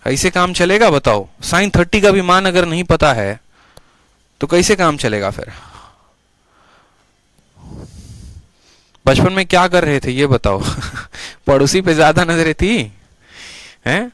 ऐसे काम चलेगा बताओ। साइन 30 का भी मान अगर नहीं पता है तो कैसे काम चलेगा फिर। बचपन में क्या कर रहे थे ये बताओ पड़ोसी पे ज्यादा नजरें थी हैं,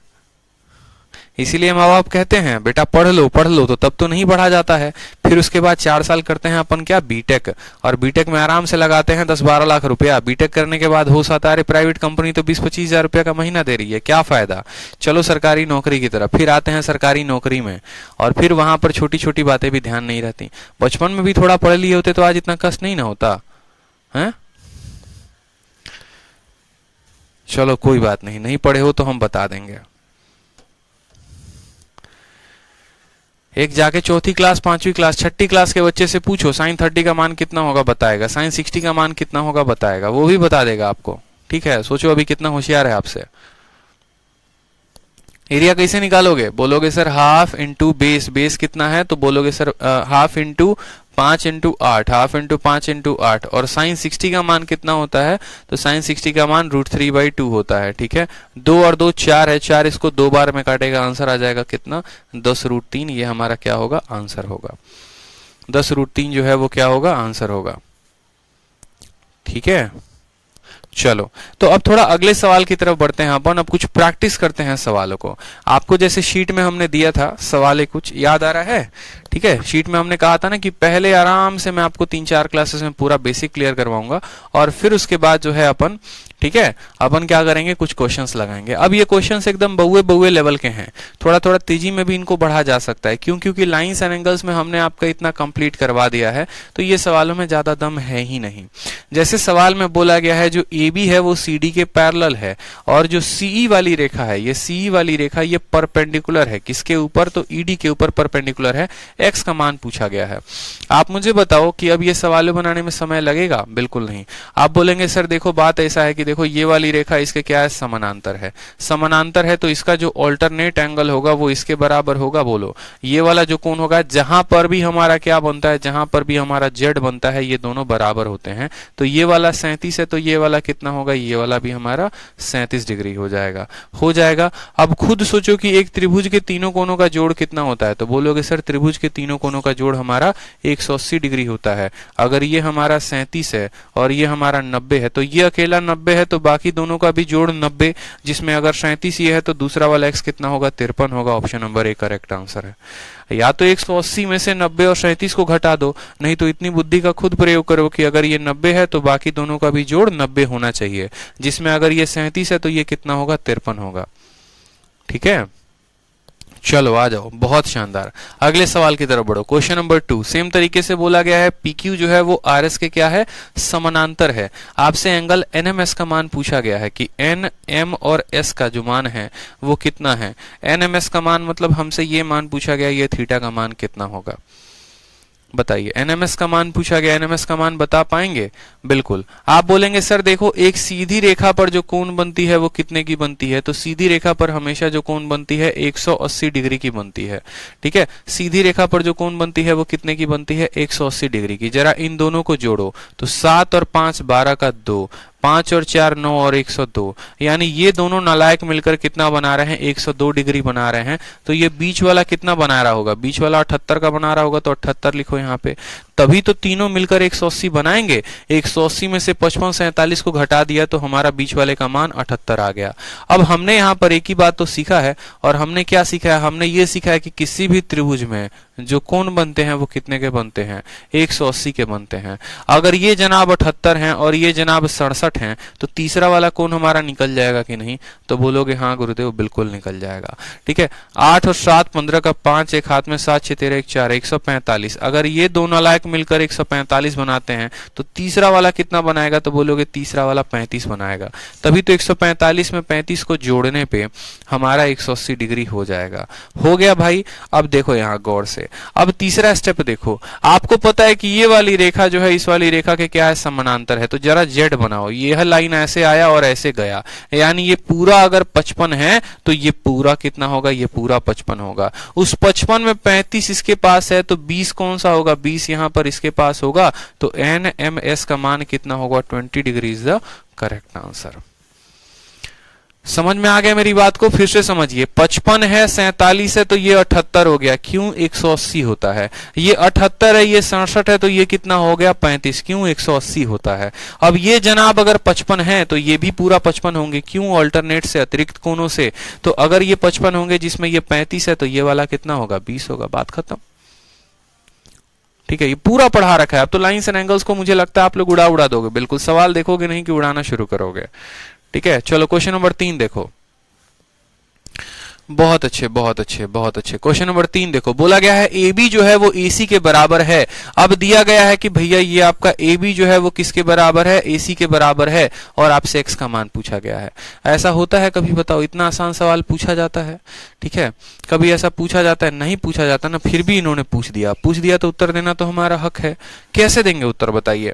इसीलिए माँ बाप कहते हैं बेटा पढ़ लो, तो तब तो नहीं पढ़ा जाता है। फिर उसके बाद 4 साल करते हैं अपन क्या, बीटेक, और बीटेक में आराम से लगाते हैं 10-12 लाख रुपया। बीटेक करने के बाद हो सकता है प्राइवेट कंपनी तो 20-25 हजार रुपया का महीना दे रही है, क्या फायदा। चलो सरकारी नौकरी की तरफ, फिर आते हैं सरकारी नौकरी में, और फिर वहां पर छोटी छोटी बातें भी ध्यान नहीं रहती। बचपन में भी थोड़ा पढ़े लिए होते तो आज इतना कष्ट नहीं ना होता है। चलो कोई बात नहीं, नहीं पढ़े हो तो हम बता देंगे। एक जाके 4th क्लास, 5वीं क्लास, 6ठी क्लास के बच्चे से पूछो साइन 30 का मान कितना होगा, बताएगा। साइन 60 का मान कितना होगा, बताएगा, वो भी बता देगा आपको। ठीक है, सोचो अभी कितना होशियार है आपसे। एरिया कैसे निकालोगे, बोलोगे sir half into base, base कितना है तो बोलोगे sir half into 5 into 8, half into 5 into 8। और साइन 60 का मान कितना होता है तो साइन 60 का मान √3/2 होता है। ठीक है, 2 और 2 4 है, 4 इसको 2 बार में काटेगा, आंसर आ जाएगा कितना, 10√3। ये हमारा क्या होगा, आंसर होगा। 10√3 जो है वो क्या होगा, आंसर होगा। ठीक है, चलो तो अब थोड़ा अगले सवाल की तरफ बढ़ते हैं अपन। अब कुछ प्रैक्टिस करते हैं सवालों को। आपको जैसे शीट में हमने दिया था सवाल, कुछ याद आ रहा है। ठीक है, शीट में हमने कहा था ना कि पहले आराम से मैं आपको 3-4 क्लासेस में पूरा बेसिक क्लियर करवाऊंगा, और फिर उसके बाद जो है अपन, ठीक है, अपन क्या करेंगे, कुछ क्वेश्चंस लगाएंगे। अब ये क्वेश्चंस एकदम बउए लेवल के हैं, थोड़ा थोड़ा तेजी में भी इनको बढ़ा जा सकता है, क्यों, क्योंकि लाइंस एंड एंगल्स में हमने आपका इतना कंप्लीट करवा दिया है, तो ये सवालों में ज्यादा दम है ही नहीं। जैसे सवाल में बोला गया है जो AB है वो CD के पैरेलल है, और जो CE वाली रेखा है, ये CE वाली रेखा ये परपेंडिकुलर है, किसके ऊपर, तो ED के ऊपर परपेंडिकुलर है। X का मान पूछा गया है। आप मुझे बताओ कि अब ये सवाल बनाने में समय लगेगा, बिल्कुल नहीं। आप बोलेंगे सर देखो बात ऐसा है कि देखो ये वाली रेखा इसके क्या है, समानांतर है, समानांतर है तो इसका जो ऑल्टरनेट एंगल होगा वो इसके बराबर होगा। बोलो ये वाला जो कोण होगा, जहां पर भी हमारा क्या बनता है, जहां पर भी हमारा Z बनता है, ये दोनों बराबर होते हैं। तो ये वाला 37 है तो ये वाला कितना होगा, ये वाला भी हमारा 37 डिग्री हो जाएगा, हो जाएगा। अब खुद सोचो कि एक त्रिभुज के तीनों कोणों का जोड़ कितना होता है, तो बोलोगे सर त्रिभुज के तीनों कोणों का जोड़ हमारा 180 डिग्री होता है। अगर ये हमारा 37 है और ये हमारा 90 है, तो ये अकेला 90 है तो बाकी दोनों का भी जोड़ 90, जिसमें अगर 37 ये है तो दूसरा वाला x कितना होगा, 53 होगा। ऑप्शन नंबर 1 करेक्ट आंसर है। या तो 180 में से 90 और 37 को घटा दो, नहीं तो इतनी बुद्धि का खुद प्रयोग करो कि अगर ये 90 है तो बाकी दोनों का भी जोड़ 90 होना चाहिए, जिसमें अगर ये 37 है तो ये कितना होगा, 53 होगा। ठीक है, चलो आ जाओ, बहुत शानदार। अगले सवाल की तरफ बढ़ो। क्वेश्चन नंबर 2 सेम तरीके से बोला गया है, PQ जो है वो RS के क्या है, समानांतर है। आपसे एंगल NMS का मान पूछा गया है कि NM और S का जो मान है वो कितना है। NMS का मान मतलब हमसे ये मान पूछा गया, ये थीटा का मान कितना होगा। बताइए, एनएमएस का मान पूछा गया, एनएमएस का मान बता पाएंगे? बिल्कुल। आप बोलेंगे सर देखो एक सीधी रेखा पर जो कोण बनती है वो कितने की बनती है, तो सीधी रेखा पर हमेशा जो कोण बनती है 180 डिग्री की बनती है। ठीक है, सीधी रेखा पर जो कोण बनती है वो कितने की बनती है, 180 डिग्री की। जरा इन दोनों को जोड़ो तो 7 और 5 12 का 2, 5 और 4 9 और 102, यानी ये दोनों नालायक मिलकर कितना बना रहे हैं, 102 डिग्री बना रहे हैं। तो ये बीच वाला कितना बना रहा होगा, बीच वाला 78 का बना रहा होगा, तो 78 लिखो यहाँ पे। तभी तो तीनों मिलकर 180 बनाएंगे। 180 में से 55 47 को घटा दिया तो हमारा बीच वाले का मान 78 आ गया। अब हमने यहाँ पर एक ही बात तो सीखा है, और हमने क्या सीखा है, हमने ये सीखा है कि किसी भी त्रिभुज में जो कोण बनते हैं वो कितने के बनते हैं, 180 के बनते हैं। अगर ये जनाब 78 हैं और ये जनाब 67 हैं तो तीसरा वाला कोण हमारा निकल जाएगा कि नहीं, तो बोलोगे हाँ गुरुदेव बिल्कुल निकल जाएगा। ठीक है, 8 और 7 15 का 5, एक हाथ में 7 6 13 1 4, 145। अगर ये दो नालायक मिलकर 145 बनाते हैं तो तीसरा वाला कितना बनाएगा, तो बोलोगे तीसरा वाला 35 बनाएगा। तभी तो 145 में 35 को जोड़ने पे हमारा 180 डिग्री हो जाएगा। हो गया भाई। अब देखो यहाँ गौर से, अब तीसरा स्टेप देखो। आपको पता है कि ये वाली रेखा जो है इस वाली रेखा के क्या है, समानांतर है। तो जरा जेड बनाओ, यह लाइन ऐसे आया और ऐसे गया, यानी ये पूरा अगर 55 है तो ये पूरा कितना होगा, ये पूरा 55 होगा। उस 55 में 35 इसके पास है तो 20 कौन सा होगा, 20 यहां पर इसके पास होगा। तो NMS का मान कितना होगा, 20 degree is the correct answer. समझ में आ गया मेरी बात को? फिर से समझिए, 55 है 47 है तो ये 78 हो गया, क्यों 180 होता है। ये 78 है, ये 67 है तो ये कितना हो गया 35, क्यों 180 होता है। अब ये जनाब अगर 55 है तो ये भी पूरा 55 होंगे, क्यों अल्टरनेट से, अतिरिक्त कोणों से। तो अगर ये 55 होंगे जिसमें ये 35 है तो ये वाला कितना होगा, 20 होगा। बात खत्म। ठीक है, ये पूरा पढ़ा रखा है। अब तो लाइंस एंड एंगल्स को मुझे लगता है आप लोग उड़ा दोगे, बिल्कुल सवाल देखोगे नहीं कि उड़ाना शुरू करोगे। ठीक है, चलो क्वेश्चन नंबर 3 देखो। बहुत अच्छे बहुत अच्छे बहुत अच्छे। क्वेश्चन नंबर 3 देखो, बोला गया है ए बी जो है वो ए सी के बराबर है। अब दिया गया है कि भैया ये आपका ए बी जो है वो किसके बराबर है, ए सी के बराबर है, और आपसे एक्स का मान पूछा गया है। ऐसा होता है कभी, बताओ, इतना आसान सवाल पूछा जाता है? ठीक है, कभी ऐसा पूछा जाता है? नहीं पूछा जाता ना, फिर भी इन्होंने पूछ दिया तो उत्तर देना तो हमारा हक है। कैसे देंगे उत्तर, बताइए।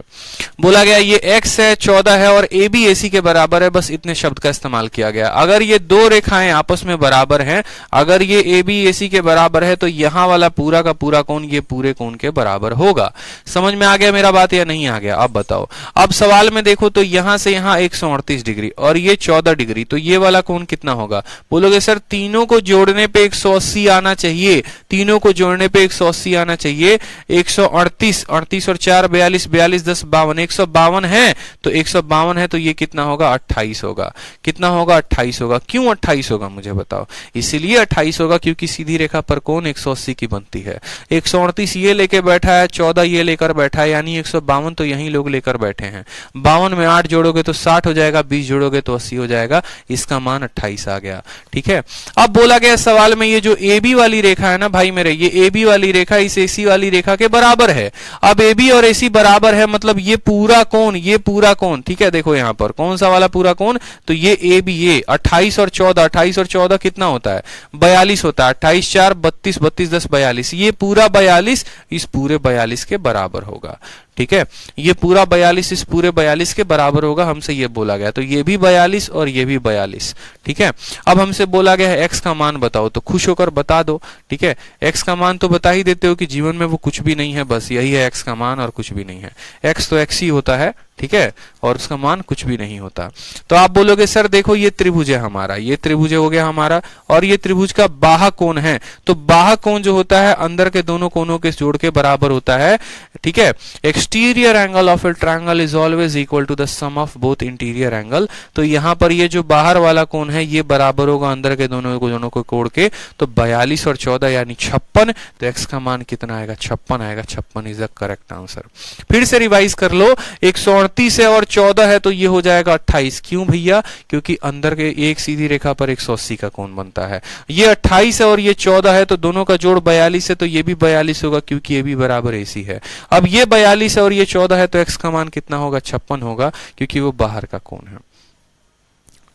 बोला गया ये एक्स है, 14 है और ए बी ए सी के बराबर है, बस इतने शब्द का इस्तेमाल किया गया। अगर ये दो रेखाएं आपस में बराबर हैं, अगर ये ए बी ए सी के बराबर है तो यहां वाला पूरा का पूरा कोण ये पूरे कोण के बराबर होगा। समझ में आ गया मेरा बात या नहीं आ गया? अब बताओ। अब सवाल में देखो तो यहां से यहां 138 डिग्री और ये 14 डिग्री, तो ये वाला कोण कितना होगा? बोलोगे सर तीनों को जोड़ने पे 180 आना चाहिए, तीनों को जोड़ने पे 180 आना चाहिए। 138, 38 और 4 42, 42 10 52, 152 है तो 152 है तो ये कितना होगा, 28 होगा। कितना होगा, 28 होगा। क्यों 28 होगा मुझे बताओ? इसलिए 28 होगा क्योंकि सीधी रेखा पर कोण 180 की बनती है। 138 ये लेके बैठा है, 14 ये लेकर बैठा है, यानी 152 तो यही लोग लेकर बैठे हैं। 52 में 8 जोड़ोगे तो 60 हो जाएगा, 20 जोड़ोगे तो 80 हो जाएगा। इसका मान 28 आ गया। ठीक है, अब बोला गया सवाल में ये जो ए बी वाली रेखा है ना भाई मेरे, ये ए बी वाली रेखा इस ए सी वाली रेखा के बराबर है। अब ए बी और ए सी बराबर है मतलब ये पूरा कोण, ये पूरा कोण, ठीक है, देखो यहां पर कौन सा वाला पूरा कोण, तो ये ए बी, ये 28 और 14, 28 और 14 कितना होता है, 42 होता है। 28 4 32, 32 10 42, ये पूरा 42 इस पूरे 42 के बराबर होगा। ठीक है, ये पूरा 42 इस पूरे 42 के बराबर होगा, हमसे ये बोला गया। तो ये भी 42 और ये भी 42। ठीक है, अब हमसे बोला गया है एक्स का मान बताओ, तो खुश होकर बता दो। ठीक है, एक्स का मान तो बता ही देते हो कि जीवन में वो कुछ भी नहीं है, बस यही है एक्स का मान और कुछ भी नहीं है। एक्स तो एक्स ही होता है, ठीक है, और उसका मान कुछ भी नहीं होता। तो आप बोलोगे सर देखो ये त्रिभुज है हमारा, ये त्रिभुज हो गया हमारा, और ये त्रिभुज का बाह्य कोण है। तो बाह्य कोण जो होता है अंदर के दोनों कोणों के जोड़ के बराबर होता है। ठीक है, exterior angle of a triangle is always equal to the sum of both interior angle. तो यहाँ पर ये जो बाहर वाला कोण है ये बराबर होगा अंदर के दोनों को कोण के। तो 42 और 14 यानी 56। तो एक्स का मान कितना आएगा, 56 आएगा। 56 इज द करेक्ट आंसर। फिर से रिवाइज कर लो, 138 है और 14 है तो ये हो जाएगा 28। क्यों भैया? क्योंकि अंदर के एक सीधी रेखा पर 180 का कोण बनता है। ये 28 है और ये 14 है तो दोनों का जोड़ 42 है, तो ये भी 42 होगा क्योंकि ये भी बराबर एसी है। अब ये 42 है और ये 14 है तो एक्स का मान कितना होगा, 56 होगा, क्योंकि वो बाहर का कोण है।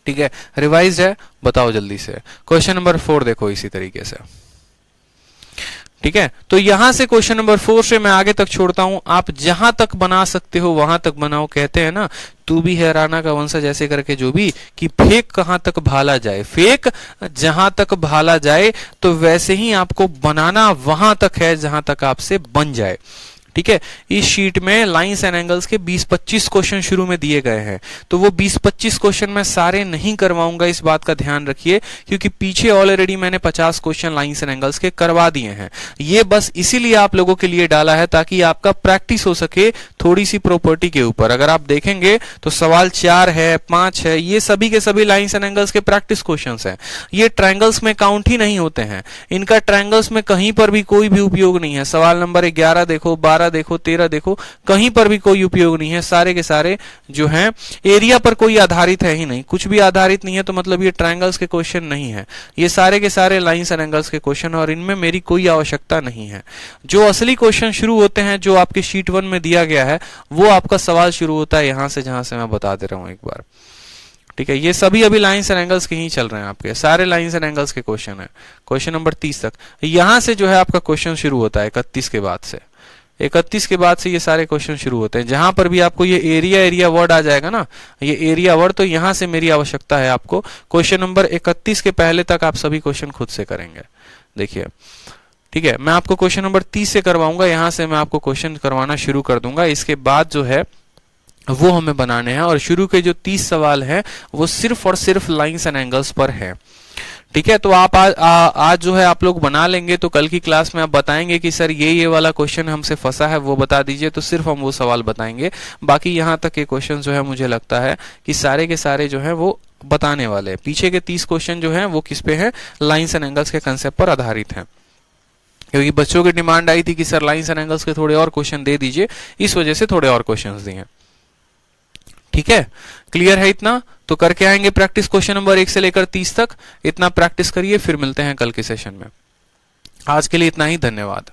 ठीक है, रिवाइज है, बताओ जल्दी से। क्वेश्चन नंबर 4 देखो इसी तरीके से। ठीक है, तो यहां से क्वेश्चन नंबर 4 से मैं आगे तक छोड़ता हूं, आप जहां तक बना सकते हो वहां तक बनाओ। कहते हैं ना, तू भी है राणा का वंशज, ऐसे करके जो भी, कि फेक कहां तक भाला जाए, फेक जहां तक भाला जाए, तो वैसे ही आपको बनाना वहां तक है जहां तक आपसे बन जाए। ठीक है, इस शीट में लाइंस एंड एंगल्स के 20-25 क्वेश्चन शुरू में दिए गए हैं, तो वो 20-25 क्वेश्चन मैं सारे नहीं करवाऊंगा, इस बात का ध्यान रखिए, क्योंकि पीछे ऑलरेडी मैंने 50 क्वेश्चन लाइंस एंड एंगल्स के करवा दिए हैं। ये बस इसीलिए आप लोगों के लिए डाला है ताकि आपका प्रैक्टिस हो सके थोड़ी सी प्रॉपर्टी के ऊपर। अगर आप देखेंगे तो सवाल 4 है, 5 है, ये सभी के सभी लाइंस एंड एंगल्स के प्रैक्टिस क्वेश्चन है। ये ट्रायंगल्स में काउंट ही नहीं होते हैं, इनका ट्रायंगल्स में कहीं पर भी कोई भी उपयोग नहीं है। सवाल नंबर 11 देखो, 12 देखो, 13 देखो, कहीं पर भी कोई उपयोग नहीं है। सारे के सारे जो हैं एरिया पर कोई आधारित है ही नहीं, कुछ भी आधारित नहीं है, तो मतलब ये ट्रायंगल्स के क्वेश्चन नहीं है, ये सारे के सारे लाइंस एंड एंगल्स के क्वेश्चन, और इनमें मेरी कोई आवश्यकता नहीं है। जो असली क्वेश्चन शुरू होते हैं, जो आपके शीट 1 में दिया गया है, वो आपका सवाल शुरू होता है यहां से, जहां से मैं बता दे रहा हूं एक बार। ठीक है, ये सभी अभी लाइंस एंड एंगल्स के ही चल रहे हैं, आपके सारे लाइंस एंड एंगल्स के क्वेश्चन है, क्वेश्चन नंबर 30 तक। यहां से जो है आपका क्वेश्चन शुरू होता है 31 के बाद से, 31 के बाद से ये सारे क्वेश्चन शुरू होते हैं। जहां पर भी आपको ये एरिया वर्ड आ जाएगा ना, ये एरिया वर्ड, तो यहां से मेरी आवश्यकता है आपको क्वेश्चन नंबर 31 के पहले तक आप सभी क्वेश्चन खुद से करेंगे। देखिए, ठीक है, मैं आपको क्वेश्चन नंबर 30 से करवाऊंगा, यहां से मैं आपको क्वेश्चन करवाना शुरू कर दूंगा। इसके बाद जो है वो हमें बनाने हैं, और शुरू के जो 30 सवाल हैं वो सिर्फ और सिर्फ लाइंस एंड एंगल्स पर है। ठीक है, तो आप आज जो है आप लोग बना लेंगे, तो कल की क्लास में आप बताएंगे कि सर ये वाला क्वेश्चन हमसे फंसा है, वो बता दीजिए, तो सिर्फ हम वो सवाल बताएंगे। बाकी यहाँ तक के क्वेश्चन जो है मुझे लगता है कि सारे के सारे जो है वो बताने वाले हैं। पीछे के 30 क्वेश्चन जो है वो किस पे है, लाइंस एंड एंगल्स के कंसेप्ट पर आधारित है, क्योंकि बच्चों की डिमांड आई थी कि सर लाइंस एंड एंगल्स के थोड़े और क्वेश्चन दे दीजिए, इस वजह से थोड़े और क्वेश्चन दिए। ठीक है, क्लियर है इतना? तो करके आएंगे प्रैक्टिस क्वेश्चन नंबर 1 से लेकर 30 तक, इतना प्रैक्टिस करिए, फिर मिलते हैं कल के सेशन में। आज के लिए इतना ही, धन्यवाद।